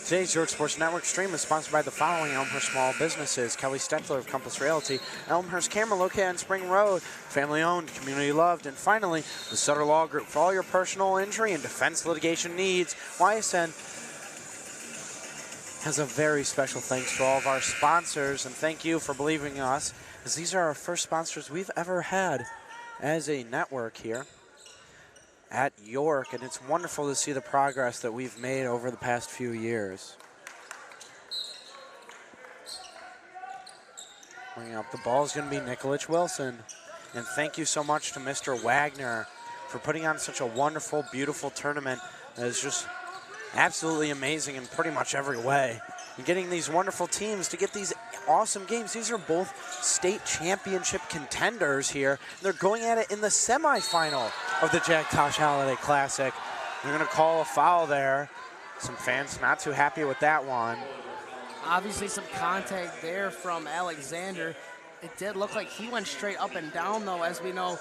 Today's York Sports Network stream is sponsored by the following Elmhurst small businesses: Kelly Stettler of Compass Realty, Elmhurst Camera located on Spring Road, family owned, community loved, and finally, the Sutter Law Group for all your personal injury and defense litigation needs. YSN has a very special thanks to all of our sponsors, and thank you for believing in us, as these are our first sponsors we've ever had as a network here at York, and it's wonderful to see the progress that we've made over the past few years. Bringing up the ball is going to be Nicholas Wilson, and thank you so much to Mr. Wagner for putting on such a wonderful, beautiful tournament that is just absolutely amazing in pretty much every way. And getting these wonderful teams to get these awesome games. These are both state championship contenders here. They're going at it in the semifinal of the Jack Tosh Holiday Classic. They're going to call a foul there. Some fans not too happy with that one. Obviously some contact there from Alexander. It did look like he went straight up and down, though, as we know.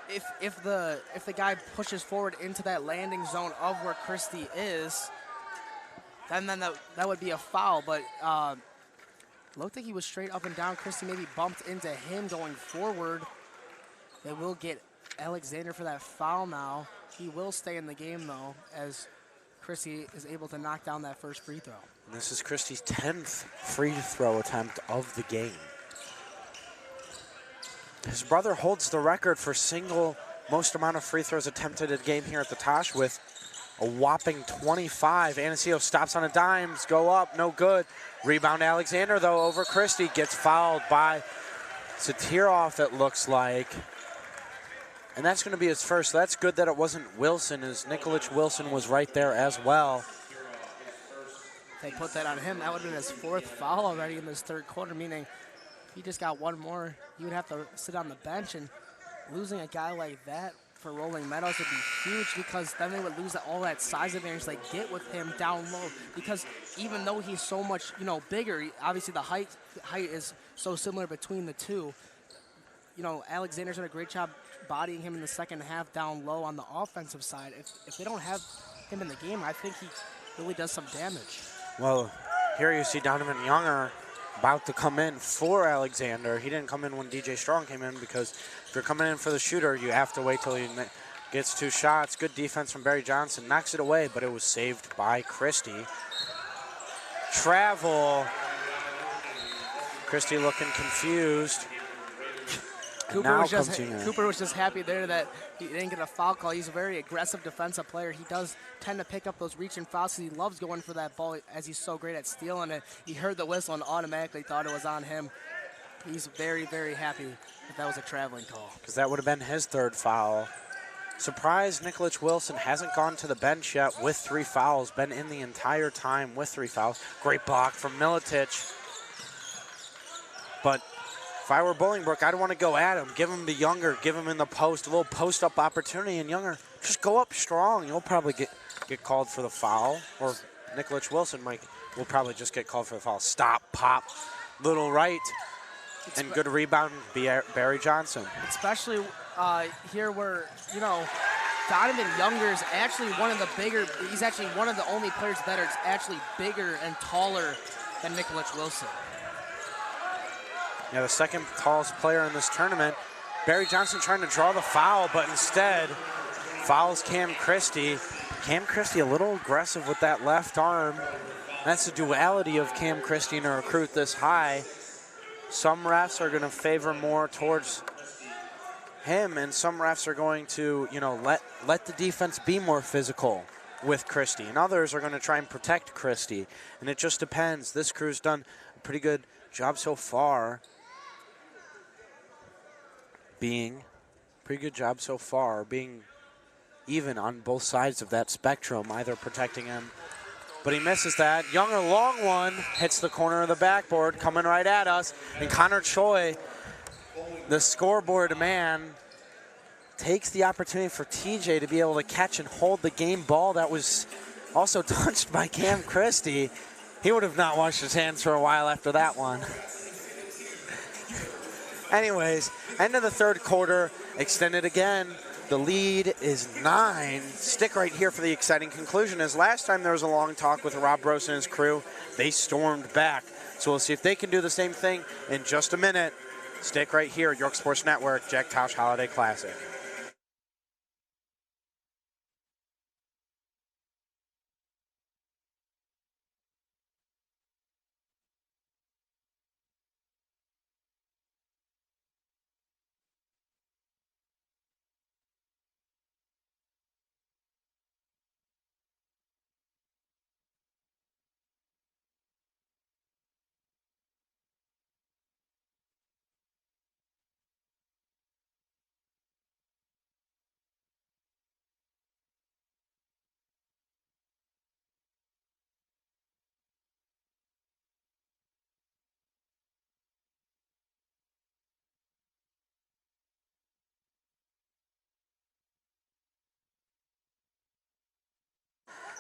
If the guy pushes forward into that landing zone of where Christie is, then that would be a foul. But looked like he was straight up and down. Christie maybe bumped into him going forward. They will get Alexander for that foul now. He will stay in the game, though, as Christie is able to knock down that first free throw. And this is Christie's 10th free throw attempt of the game. His brother holds the record for single most amount of free throws attempted a game here at the Tosh with a whopping 25. Anasio stops on a dime, go up, no good. Rebound Alexander, though, over Christie. Gets fouled by Satirov, it looks like. And that's going to be his first. So that's good that it wasn't Wilson, as Nicholas Wilson was right there as well. If they put that on him, that would have been his 4th foul already in this 3rd quarter, meaning if he just got one more, you would have to sit on the bench, and losing a guy like that for Rolling Meadows would be huge, because then they would lose all that size advantage they get with him down low. Because even though he's so much, bigger, obviously the height is so similar between the two. Alexander's done a great job bodying him in the second half down low on the offensive side. If they don't have him in the game, I think he really does some damage. Well, here you see Donovan Younger about to come in for Alexander. He didn't come in when DJ Strong came in, because if you're coming in for the shooter, you have to wait till he gets 2 shots. Good defense from Barry Johnson. Knocks it away, but it was saved by Christie. Travel. Christie looking confused. Cooper was just happy there that he didn't get a foul call. He's a very aggressive defensive player. He does tend to pick up those reaching fouls because he loves going for that ball, as he's so great at stealing it. He heard the whistle and automatically thought it was on him. He's very, very happy that was a traveling call. Because that would have been his 3rd foul. Surprised Nicholas Wilson hasn't gone to the bench yet with 3 fouls. Been in the entire time with 3 fouls. Great block from Milicic. But if I were Bolingbrook, I'd want to go at him. Give him the Younger, give him in the post, a little post-up opportunity, and Younger, just go up strong. You'll probably get called for the foul, or Nicholas Wilson will probably just get called for the foul. Stop, pop, little right, and good rebound, Barry Johnson. Especially here where, Donovan Younger is actually he's actually one of the only players that are actually bigger and taller than Nicholas Wilson. Yeah, the 2nd tallest player in this tournament. Barry Johnson trying to draw the foul, but instead fouls Cam Christie. Cam Christie a little aggressive with that left arm. That's the duality of Cam Christie and a recruit this high. Some refs are going to favor more towards him, and some refs are going to, let the defense be more physical with Christie, and others are going to try and protect Christie, and it just depends. This crew's done a pretty good job so far, being even on both sides of that spectrum, either protecting him, but he misses that. Younger, long one, hits the corner of the backboard, coming right at us, and Connor Choi, the scoreboard man, takes the opportunity for TJ to be able to catch and hold the game ball that was also touched by Cam Christie. He would have not washed his hands for a while after that one. Anyways, end of the third quarter, extended again. The lead is 9. Stick right here for the exciting conclusion, as last time there was a long talk with Rob Brose and his crew, they stormed back. So we'll see if they can do the same thing in just a minute. Stick right here, York Sports Network, Jack Tosh Holiday Classic.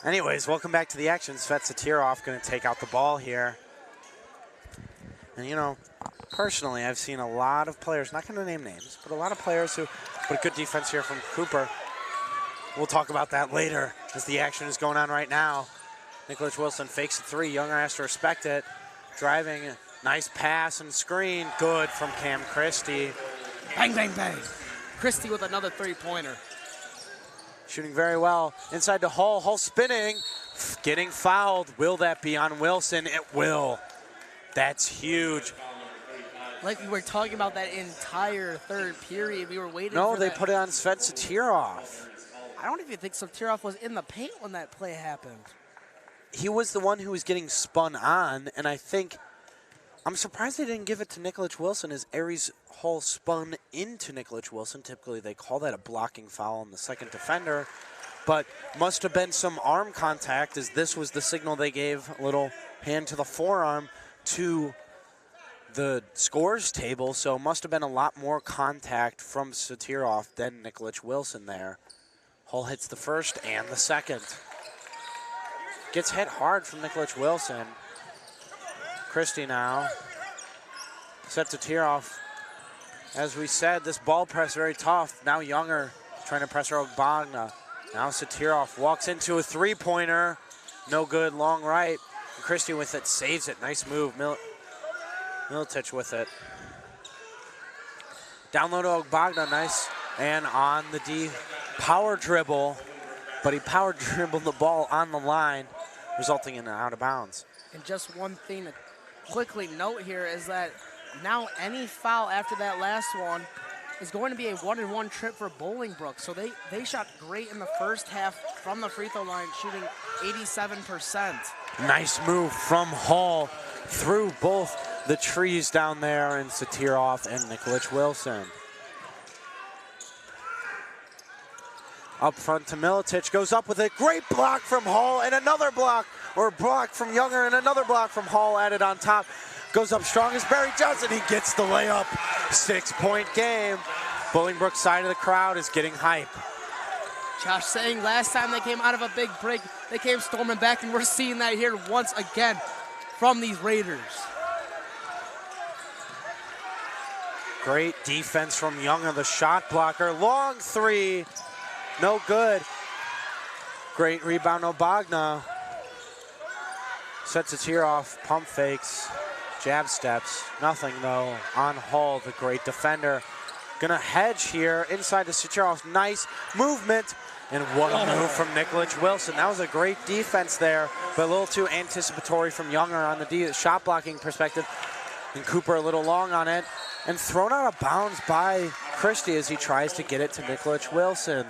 Anyways, welcome back to the action. Svet Satirov going to take out the ball here. And, personally, I've seen a lot of players, not going to name names, but a lot of players who put a good defense here from Cooper. We'll talk about that later as the action is going on right now. Nicholas Wilson fakes a 3. Younger has to respect it. Driving, nice pass and screen. Good from Cam Christie. Bang, bang, bang. Christie with another 3-pointer. Shooting very well. Inside to Hull. Hull spinning. Getting fouled. Will that be on Wilson? It will. That's huge. Like we were talking about that entire third period. We were waiting for No, they that. put it on Svet Satirov. I don't even think Satirov was in the paint when that play happened. He was the one who was getting spun on, and I'm surprised they didn't give it to Nicholas Wilson as Aries Hull spun into Nicholas Wilson. Typically, they call that a blocking foul on the second defender, but must have been some arm contact, as this was the signal they gave, a little hand to the forearm to the scores table, so must have been a lot more contact from Satirov than Nicholas Wilson there. Hull hits the first and the second. Gets hit hard from Nicholas Wilson. Christie now. Satirov. As we said, this ball press very tough. Now Younger trying to pressure Ogbagna. Now Satirov walks into a 3-pointer. No good, long right. And Christie with it, saves it. Nice move. Milicic with it. Down low to Ogbagna, nice. And on the D, power dribble. But he power dribbled the ball on the line, resulting in an out of bounds. And just one thing to quickly note here is that now any foul after that last one is going to be a 1-and-1 trip for Bolingbrook. So they shot great in the first half from the free throw line, shooting 87%. Nice move from Hull through both the trees down there and Satirov and Nicholas Wilson. Up front to Milicic, goes up with a great block from Hull and another block, or block from Younger and another block from Hull added on top. Goes up strong as Barry Johnson, he gets the layup. 6-point game. Bolingbrook's side of the crowd is getting hype. Josh saying last time they came out of a big break, they came storming back, and we're seeing that here once again from these Raiders. Great defense from Younger, the shot blocker. Long 3, no good. Great rebound, Ogbagna. Sets it here off, pump fakes, jab steps. Nothing though on Hull, the great defender. Gonna hedge here inside to Satirov. Nice movement. And what a move from Nikolic Wilson. That was a great defense there, but a little too anticipatory from Younger on the shot blocking perspective. And Cooper a little long on it. And thrown out of bounds by Christie as he tries to get it to Nikolic Wilson.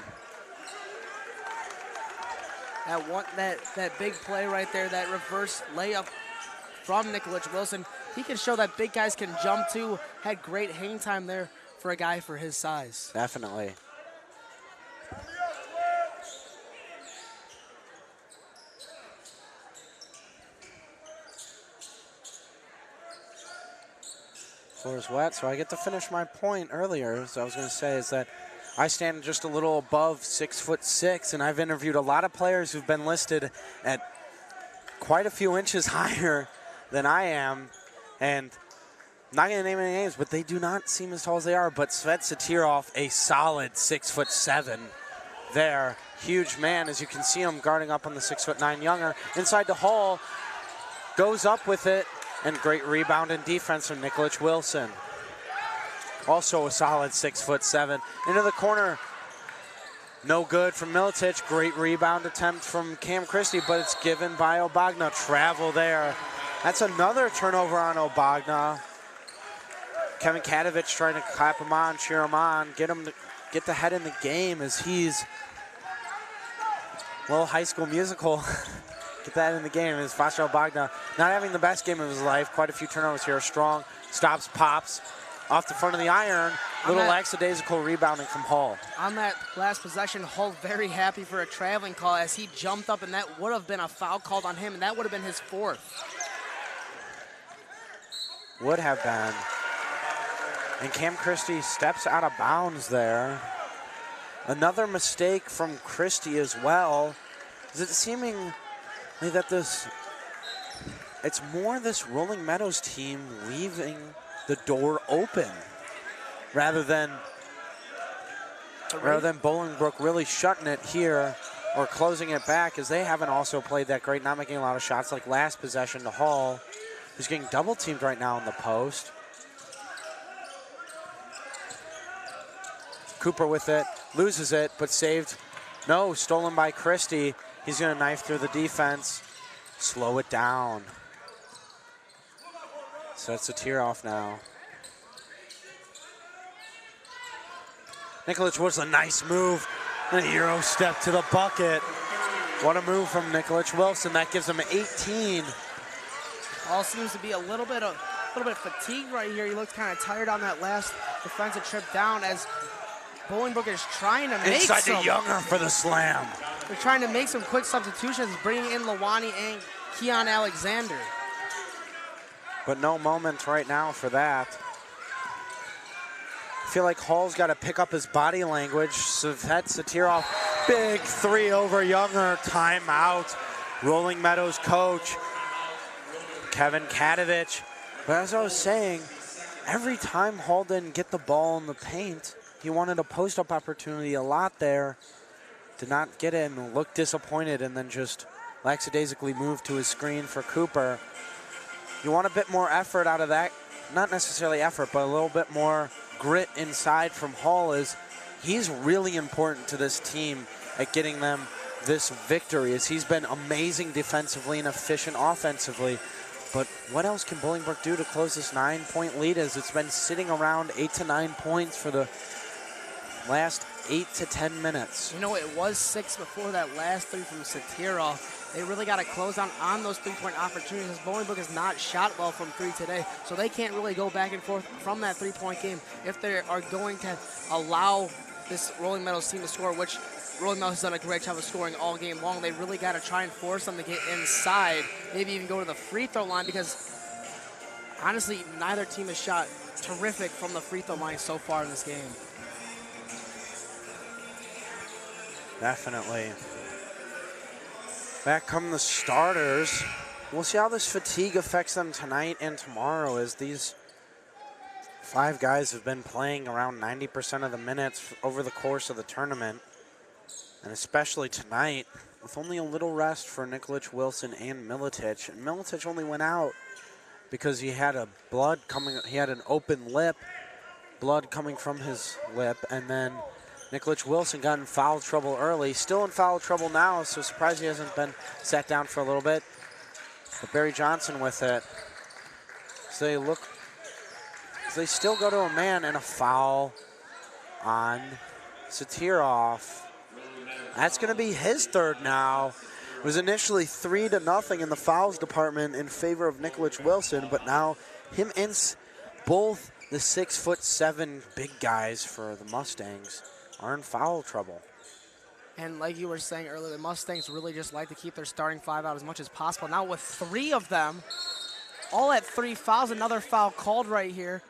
That big play right there, that reverse layup from Nikolic Wilson. He can show that big guys can jump too. Had great hang time there for a guy for his size. Definitely. Floor is wet, so I get to finish my point earlier. So I was going to say is that I stand just a little above 6'6", and I've interviewed a lot of players who've been listed at quite a few inches higher than I am, and I'm not going to name any names, but they do not seem as tall as they are. But Svet Satirov, a solid 6'7" there. Huge man, as you can see him guarding up on the 6'9" Younger. Inside to Hall, goes up with it, and great rebound and defense from Nikolic Wilson. Also a solid 6'7". Into the corner, no good from Milicic. Great rebound attempt from Cam Christie, but it's given by Obagna. Travel there. That's another turnover on Obagna. Kevin Katovich trying to clap him on, cheer him on, get him to get the head in the game as he's a little High School Musical. Get that in the game is Vasco Obagna not having the best game of his life. Quite a few turnovers here. Strong stops, pops off the front of the iron. Little lackadaisical rebounding from Hall. On that last possession, Hall very happy for a traveling call as he jumped up, and that would have been a foul called on him, and that would have been his fourth. Would have been. And Cam Christie steps out of bounds there. Another mistake from Christie as well. Is it seeming that it's more this Rolling Meadows team leaving the door open rather than Bolingbrook really shutting it here or closing it back, as they haven't also played that great, not making a lot of shots like last possession to Hall, who's getting double teamed right now in the post. Cooper with it, loses it, but saved. No, stolen by Christie. He's going to knife through the defense, slow it down. Sets the tear off now. Nikolic was a nice move, and a Euro step to the bucket. What a move from Nikolic Wilson. That gives him 18. All seems to be a little bit fatigued right here. He looks kind of tired on that last defensive trip down as Bolingbrook is trying to make inside to Younger for the slam. They're trying to make some quick substitutions, bringing in Lawani and Keon Alexander. But no moment right now for that. I feel like Hall's got to pick up his body language. Svet Satirov, big three over Younger, timeout. Rolling Meadows coach, Kevin Katovich. But as I was saying, every time Hall didn't get the ball in the paint, he wanted a post-up opportunity a lot there. Did not get it and looked disappointed, and then just lackadaisically moved to his screen for Cooper. You want a bit more effort out of that. Not necessarily effort, but a little bit more grit inside from Hall, as he's really important to this team at getting them this victory, as he's been amazing defensively and efficient offensively. But what else can Bolingbrook do to close this 9-point lead, as it's been sitting around 8 to 9 points for the last 8 to 10 minutes. You know, it was 6 before that last three from Satirov. They really got to close down on those three-point opportunities. Bolingbrook has not shot well from three today, so they can't really go back and forth from that three-point game if they are going to allow this Rolling Meadows team to score, which Rolling Meadows has done a great job of scoring all game long. They really got to try and force them to get inside, maybe even go to the free throw line, because honestly, neither team has shot terrific from the free throw line so far in this game. Definitely. Back come the starters. We'll see how this fatigue affects them tonight and tomorrow, as these 5 guys have been playing around 90% of the minutes over the course of the tournament. And especially tonight, with only a little rest for Nikolic Wilson and Milicic. And Milicic only went out because he had a blood coming, he had an open lip blood coming from his lip. And then Nikolic Wilson got in foul trouble early. Still in foul trouble now, so surprised he hasn't been sat down for a little bit. But Barry Johnson with it. So they still go to a man and a foul on Satirov. That's going to be his third now. It was initially 3-0 in the fouls department in favor of Nikolic Wilson, but now him and both the 6'7" big guys for the Mustangs are in foul trouble. And like you were saying earlier, the Mustangs really just like to keep their starting five out as much as possible. Now with 3 of them, all at 3 fouls, another foul called right here.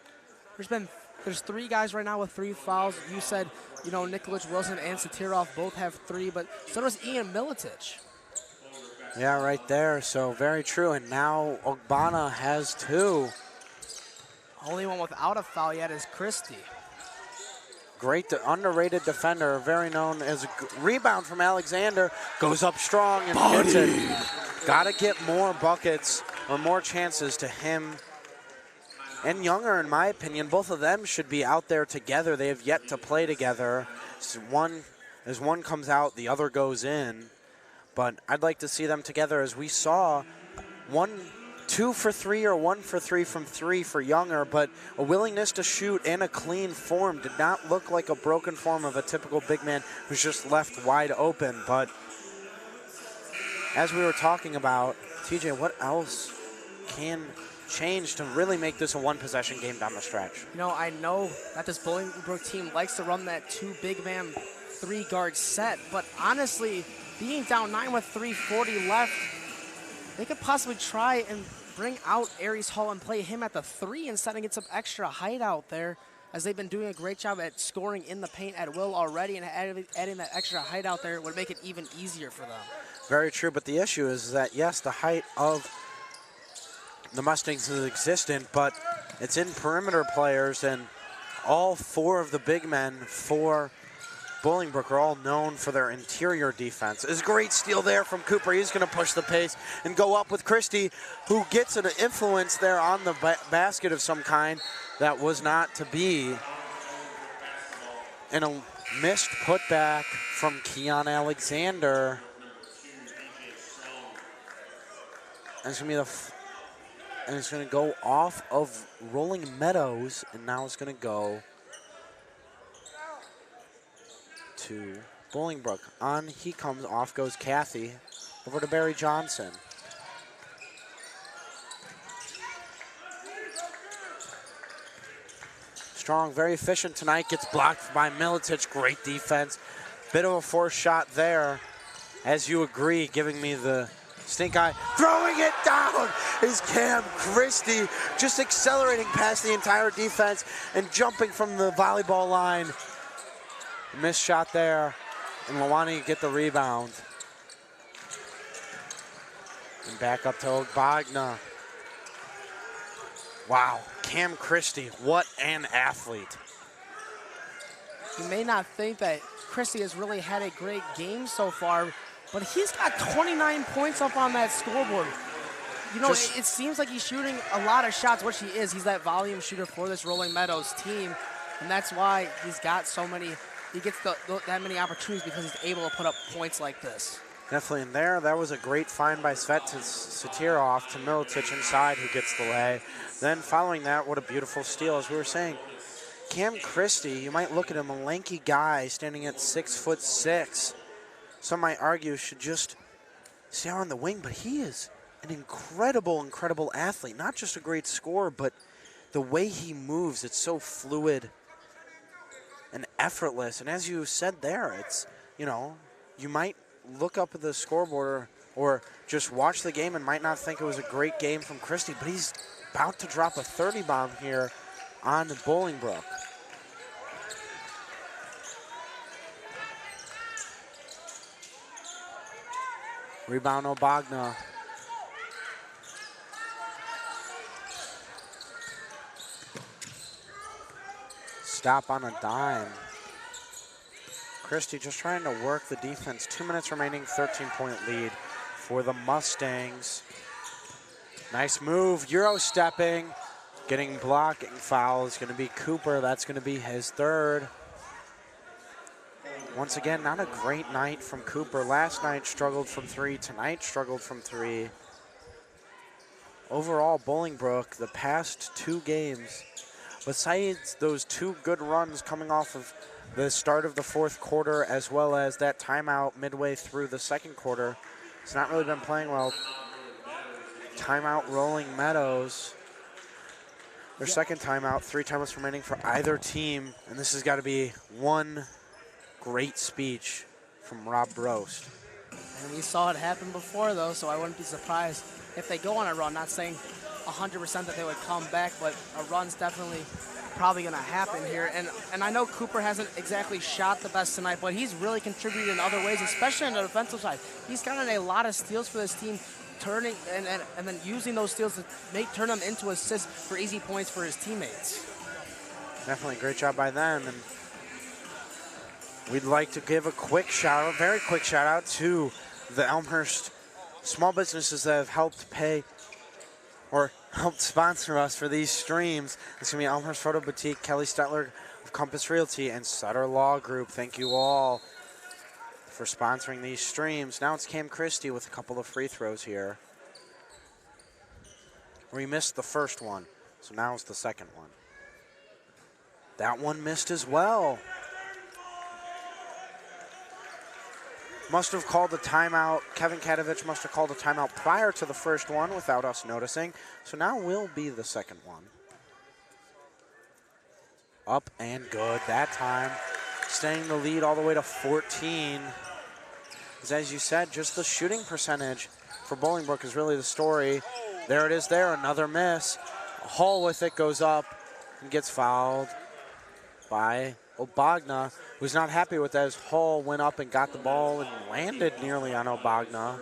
There's 3 guys right now with 3 fouls. You said, you know, Nikolic Wilson and Satirov both have 3, but so does Ian Miletich. Yeah, right there. So very true. And now Ogbonna has 2. Only one without a foul yet is Christie. Great, underrated defender, very known as a rebound from Alexander. Goes up strong and gets it. Got to get more buckets or more chances to him and Younger, in my opinion. Both of them should be out there together. They have yet to play together. So as one comes out, the other goes in. But I'd like to see them together, as we saw 2 for 3 or 1 for 3 from 3 for Younger, but a willingness to shoot and a clean form. Did not look like a broken form of a typical big man who's just left wide open. But as we were talking about, TJ, what else can change to really make this a one-possession game down the stretch? You know, I know that this Bolingbrook team likes to run that 2 big man, 3 guard set, but honestly, being down 9 with 3:40 left, they could possibly try and bring out Aries Hall and play him at the 3 instead and get some extra height out there, as they've been doing a great job at scoring in the paint at will already, and adding that extra height out there would make it even easier for them. Very true, but the issue is that, yes, the height of the Mustangs is existent, but it's in perimeter players, and all 4 of the big men for Bolingbrook are all known for their interior defense. It's a great steal there from Cooper. He's going to push the pace and go up with Christie, who gets an influence there on the basket of some kind that was not to be. And a missed putback from Keon Alexander. And it's going to go off of rolling Meadows, and now it's going to go to Bolingbrook. On he comes, off goes Kathy, over to Barry Johnson. Strong, very efficient tonight, gets blocked by Miletich, great defense. Bit of a forced shot there, as you agree, giving me the stink eye. Throwing it down is Cam Christie, just accelerating past the entire defense and jumping from the volleyball line. Missed shot there, and Lawani get the rebound. And back up to Ogbonna. Wow, Cam Christie, what an athlete. You may not think that Christie has really had a great game so far, but he's got 29 points up on that scoreboard. You know, it seems like he's shooting a lot of shots, which he is. He's that volume shooter for this Rolling Meadows team, and that's why he's got so many. He gets that many opportunities because he's able to put up points like this. Definitely in there. That was a great find by Svet to Satirov to Miletich inside, who gets the lay. Then following that, what a beautiful steal. As we were saying, Cam Christie, you might look at him, a lanky guy standing at 6'6". Some might argue should just stay on the wing, but he is an incredible, incredible athlete. Not just a great scorer, but the way he moves, it's so fluid and effortless. And as you said there, it's, you know, you might look up at the scoreboard or just watch the game and might not think it was a great game from Christie, but he's about to drop a 30 bomb here on Bolingbrook. Rebound Ogbonna. Stop on a dime. Christie just trying to work the defense. 2 minutes remaining, 13-point lead for the Mustangs. Nice move, Euro stepping. Getting blocking foul is going to be Cooper. That's going to be his third. Once again, not a great night from Cooper. Last night struggled from three. Tonight struggled from three. Overall, Bolingbrook, the past 2 games, besides those 2 good runs coming off of the start of the 4th quarter as well as that timeout midway through the 2nd quarter, it's not really been playing well. Timeout rolling Meadows. Their second timeout, 3 timeouts remaining for either team, and this has got to be one great speech from Rob Brost. And we saw it happen before, though, so I wouldn't be surprised if they go on a run. Not saying 100% that they would come back, but a run's definitely probably going to happen here. And I know Cooper hasn't exactly shot the best tonight, but he's really contributed in other ways, especially on the defensive side. He's gotten a lot of steals for this team, turning and then using those steals to turn them into assists for easy points for his teammates. Definitely a great job by them. And we'd like to give a quick shout out, very quick shout out to the Elmhurst small businesses that have helped pay or helped sponsor us for these streams. It's going to be Elmhurst Photo Boutique, Kelly Stetler of Compass Realty, and Sutter Law Group. Thank you all for sponsoring these streams. Now it's Cam Christie with a couple of free throws here. We missed the first one, so now it's the second one. That one missed as well. Must have called a timeout. Kevin Katovich must have called a timeout prior to the first one without us noticing. So now will be the second one. Up and good that time. Staying the lead all the way to 14. As you said, just the shooting percentage for Bolingbrook is really the story. There it is there, another miss. Hall with it goes up and gets fouled by Obagna, who's not happy with that as Hall went up and got the ball and landed nearly on Obagna.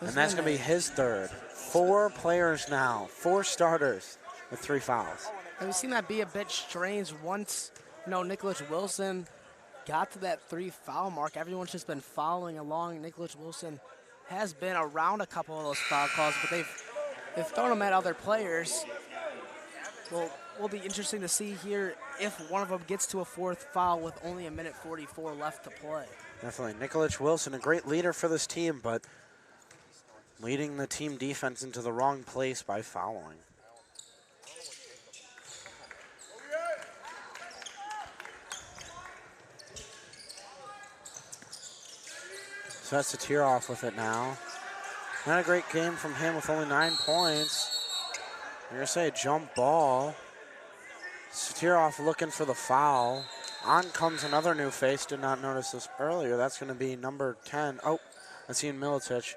And that's going to be his third. 4 players now, 4 starters with 3 fouls. And we've seen that be a bit strange once, Nicholas Wilson got to that 3 foul mark. Everyone's just been following along. Nicholas Wilson has been around a couple of those foul calls, but they've thrown them at other players. Well, will be interesting to see here if one of them gets to a 4th foul with only 1:44 left to play. Definitely. Nicholas Wilson, a great leader for this team, but leading the team defense into the wrong place by fouling. So that's Satirov with it now. Not a great game from him with only 9 points. I'm going to say a jump ball. Satirov looking for the foul. On comes another new face. Did not notice this earlier. That's going to be number 10. Oh, that's Ian Milicic.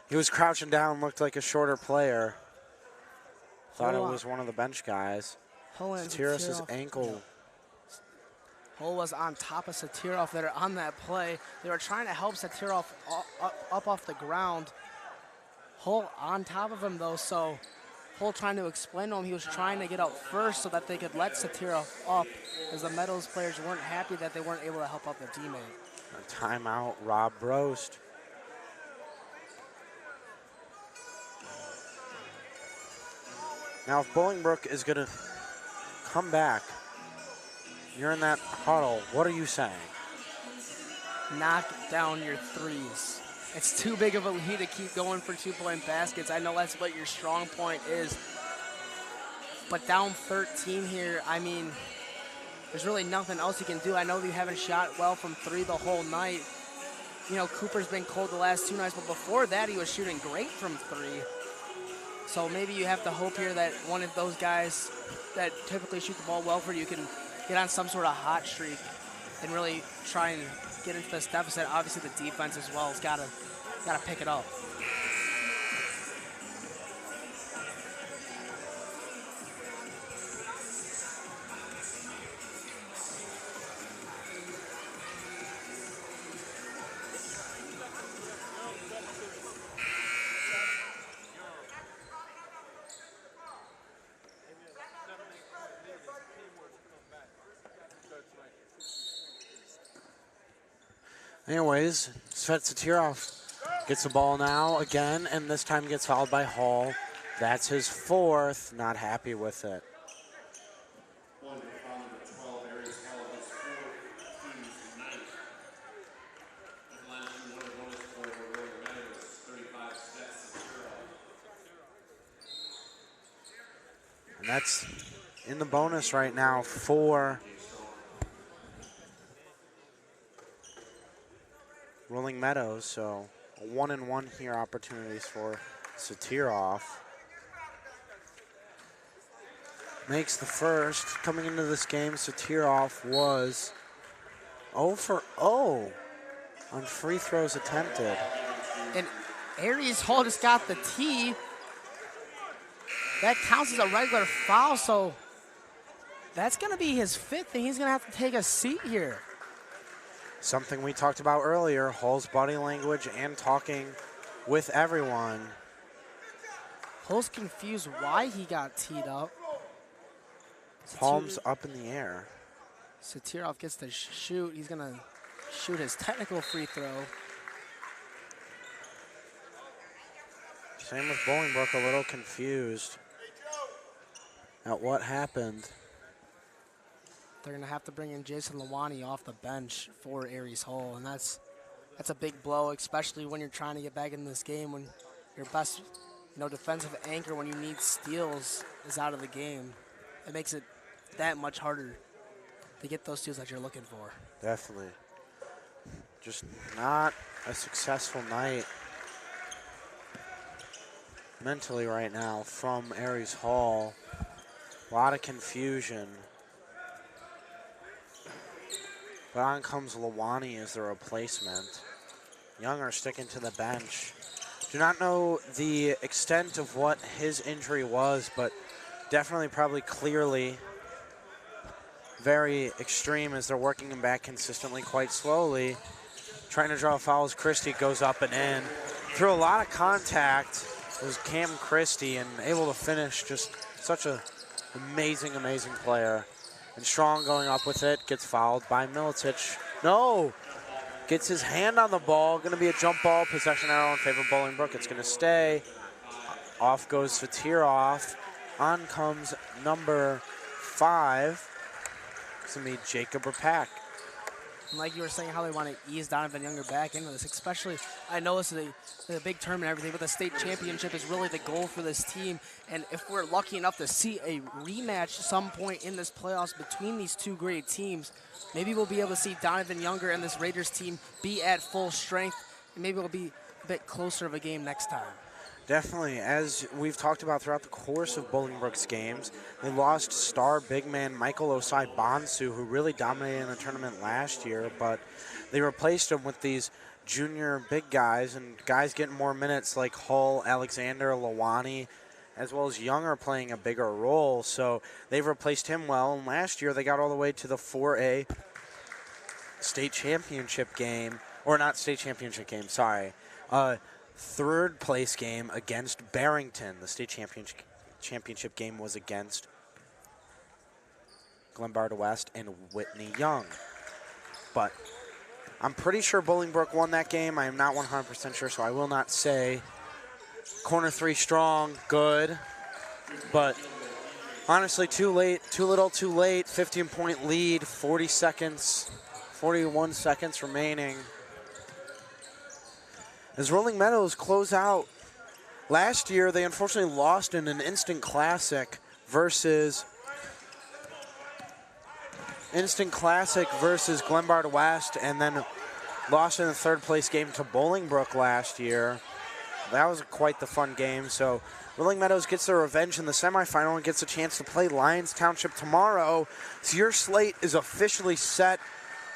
He was crouching down, looked like a shorter player. Thought it was one of the bench guys. Satirov's ankle. Hull was on top of Satirov there on that play. They were trying to help Satirov up off the ground. Hull on top of him, though, so Hull trying to explain to him he was trying to get out first so that they could let Satirov up, as the Meadows players weren't happy that they weren't able to help out their teammate. A timeout, Rob Brost. Now, if Bolingbrook is going to come back, you're in that huddle, what are you saying? Knock down your threes. It's too big of a lead to keep going for 2-point baskets. I know that's what your strong point is. But down 13 here, I mean, there's really nothing else you can do. I know you haven't shot well from 3 the whole night. Cooper's been cold the last 2 nights, but before that he was shooting great from 3. So maybe you have to hope here that one of those guys that typically shoot the ball well for you can get on some sort of hot streak and really try and get into this deficit. Obviously the defense as well has got to pick it up. Anyways, Svet Satirov gets the ball now again, and this time gets fouled by Hall. That's his fourth. Not happy with it. And that's in the bonus right now for Rolling Meadows. So a 1-1 here opportunities for Satirov. Makes the first. Coming into this game, Satirov was 0 for 0 on free throws attempted. And Aries Hall just got the tee. That counts as a regular foul, so that's going to be his fifth, and he's going to have to take a seat here. Something we talked about earlier, Hall's body language and talking with everyone. Hall's confused why he got teed up. Palms up in the air. Satirov gets to shoot. He's going to shoot his technical free throw. Same with Bolingbrook, a little confused at what happened. They're going to have to bring in Jason Lawani off the bench for Aries Hall, and that's a big blow, especially when you're trying to get back in this game when your best defensive anchor when you need steals is out of the game. It makes it that much harder to get those steals that you're looking for. Definitely. Just not a successful night mentally right now from Aries Hall. A lot of confusion. But on comes Lawani as the replacement. Younger sticking to the bench. Do not know the extent of what his injury was, but definitely probably clearly very extreme as they're working him back consistently quite slowly. Trying to draw fouls, Christie goes up and in. Through a lot of contact was Cam Christie and able to finish. Just such a amazing, amazing player. And Strong going up with it, gets fouled by Milicic. No! Gets his hand on the ball. Going to be a jump ball, possession arrow in favor of Bolingbrook. It's going to stay. Off goes Satirov. On comes number 5. It's going to be Jacob Rapak. And like you were saying, how they want to ease Donovan Younger back into this, especially, I know this is a big tournament and everything, but the state championship is really the goal for this team. And if we're lucky enough to see a rematch some point in this playoffs between these two great teams, maybe we'll be able to see Donovan Younger and this Raiders team be at full strength, and maybe it'll be a bit closer of a game next time. Definitely. As we've talked about throughout the course of Bolingbrook's games, they lost star big man Michael Osai Bonsu, who really dominated in the tournament last year, but they replaced him with these junior big guys and guys getting more minutes like Hull, Alexander, Lawani, as well as Younger playing a bigger role. So they've replaced him well, and last year they got all the way to the 4A state championship game, or not state championship game, sorry. Third place game against Barrington. The state championship game was against Glenbard West and Whitney Young. But I'm pretty sure Bolingbrook won that game. I am not 100% sure, so I will not say. Corner 3 Strong, good. But honestly, too late, too little, too late. 15-point lead, 41 seconds remaining. As Rolling Meadows close out, last year they unfortunately lost in an instant classic versus Glenbard West, and then lost in the third place game to Bolingbrook last year. That was quite the fun game. So Rolling Meadows gets their revenge in the semifinal and gets a chance to play Lyons Township tomorrow. So your slate is officially set.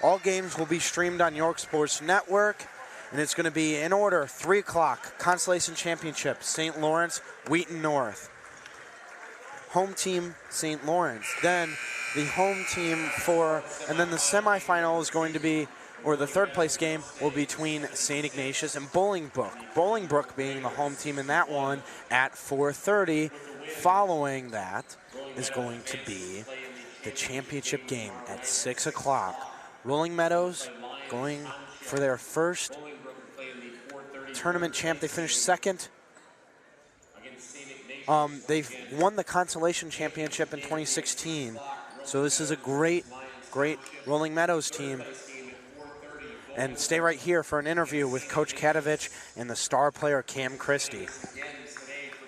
All games will be streamed on York Sports Network. And it's going to be in order, 3 o'clock, Constellation Championship, St. Lawrence, Wheaton North. Home team, St. Lawrence. Then the home team and then the semifinal is going to be, or the third place game will be between St. Ignatius and Bolingbrook. Bolingbrook being the home team in that one at 4:30. Following that is going to be the championship game at 6 o'clock. Rolling Meadows going for their first tournament champ. They finished second They've won the consolation championship in 2016. So this is a great Rolling Meadows team. And stay right here for an interview with Coach Katovich and the star player Cam Christie.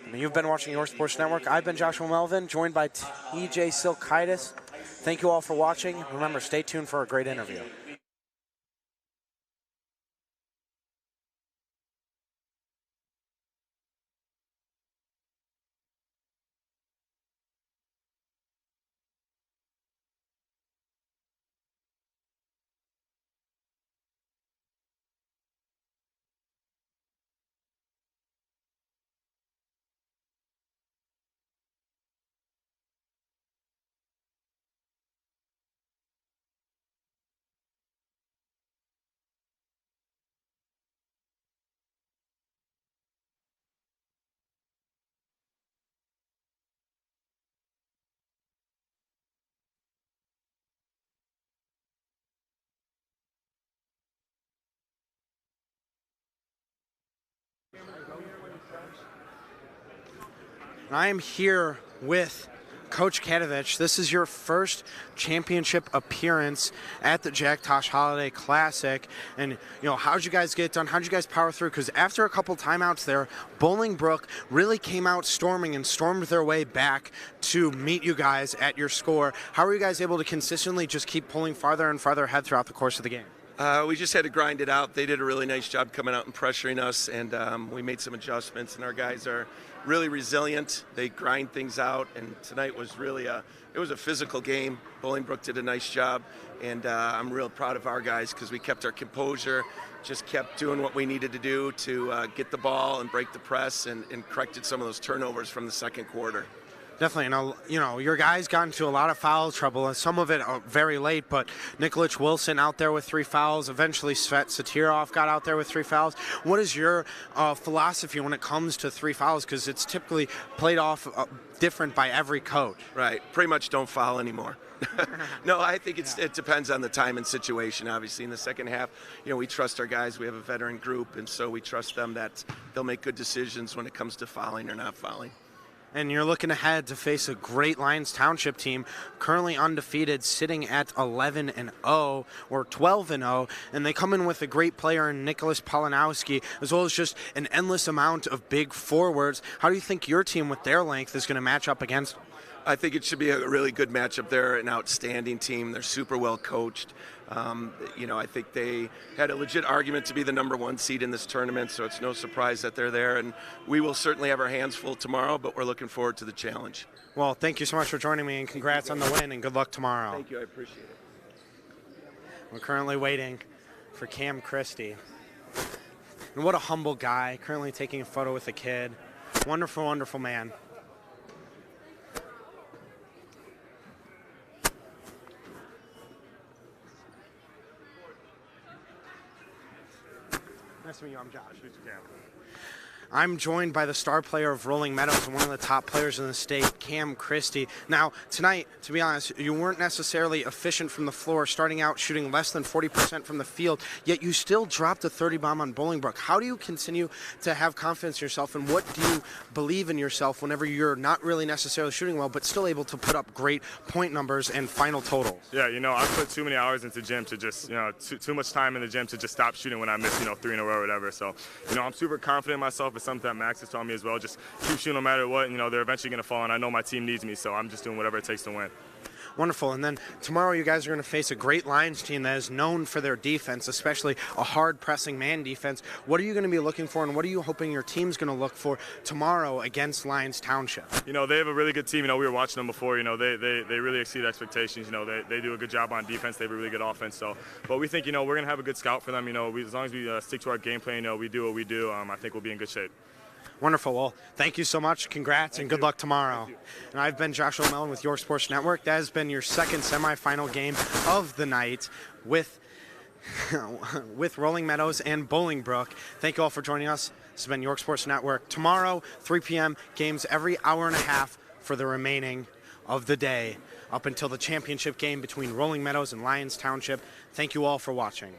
And you've been watching Your Sports Network. I've been Joshua Melvin, joined by TJ Silkaitis. Thank you all for watching. Remember, stay tuned for a great interview. I am here with Coach Katovich. This is your first championship appearance at the Jack Tosh Holiday Classic. And, how'd you guys get it done? How'd you guys power through? Because after a couple timeouts there, Bolingbrook really came out storming and stormed their way back to meet you guys at your score. How were you guys able to consistently just keep pulling farther and farther ahead throughout the course of the game? We just had to grind it out. They did a really nice job coming out and pressuring us, and we made some adjustments, and our guys are really resilient. They grind things out, and tonight was really a physical game. Bolingbrook did a nice job, and I'm real proud of our guys because we kept our composure, just kept doing what we needed to do to get the ball and break the press and corrected some of those turnovers from the second quarter. Definitely, and your guys got into a lot of foul trouble, and some of it very late, but Nikolic Wilson out there with 3 fouls. Eventually, Svet Satirov got out there with 3 fouls. What is your philosophy when it comes to 3 fouls? Because it's typically played off different by every coach. Right, pretty much don't foul anymore. No, I think it depends on the time and situation. Obviously, in the second half, we trust our guys. We have a veteran group, and so we trust them that they'll make good decisions when it comes to fouling or not fouling. And you're looking ahead to face a great Lyons Township team, currently undefeated, sitting at 11-0 or 12-0, and they come in with a great player in Nicholas Polanowski, as well as just an endless amount of big forwards. How do you think your team, with their length, is going to match up against them? I think it should be a really good matchup. They're an outstanding team. They're super well coached. I think they had a legit argument to be the number 1 seed in this tournament, so it's no surprise that they're there. And we will certainly have our hands full tomorrow, but we're looking forward to the challenge. Well, thank you so much for joining me, and congrats on the win, and good luck tomorrow. Thank you. I appreciate it. We're currently waiting for Cam Christie. And what a humble guy, currently taking a photo with a kid. Wonderful, wonderful man. Nice to meet you. I'm Josh. Who's Cam? I'm joined by the star player of Rolling Meadows and one of the top players in the state, Cam Christie. Now, tonight, to be honest, you weren't necessarily efficient from the floor, starting out shooting less than 40% from the field, yet you still dropped a 30 bomb on Bolingbrook. How do you continue to have confidence in yourself, and what do you believe in yourself whenever you're not really necessarily shooting well, but still able to put up great point numbers and final totals? Yeah, I put too many hours into gym to just, too much time in the gym to just stop shooting when I miss, 3 in a row or whatever. So, I'm super confident in myself. It's something that Max has taught me as well. Just keep shooting no matter what. They're eventually going to fall, and I know my team needs me, so I'm just doing whatever it takes to win. Wonderful. And then tomorrow you guys are going to face a great Lions team that is known for their defense, especially a hard-pressing man defense. What are you going to be looking for, and what are you hoping your team's going to look for tomorrow against Lyons Township? They have a really good team. We were watching them before. They really exceed expectations. They do a good job on defense. They have a really good offense. So, but we think, we're going to have a good scout for them. As long as we stick to our game plan, we do what we do, I think we'll be in good shape. Wonderful. Well, thank you so much. Congrats and good luck tomorrow. And I've been Joshua Mellon with Your Sports Network. That has been your second semifinal game of the night with Rolling Meadows and Bolingbrook. Thank you all for joining us. This has been York Sports Network. Tomorrow, 3 p.m., games every hour and a half for the remaining of the day, up until the championship game between Rolling Meadows and Lyons Township. Thank you all for watching.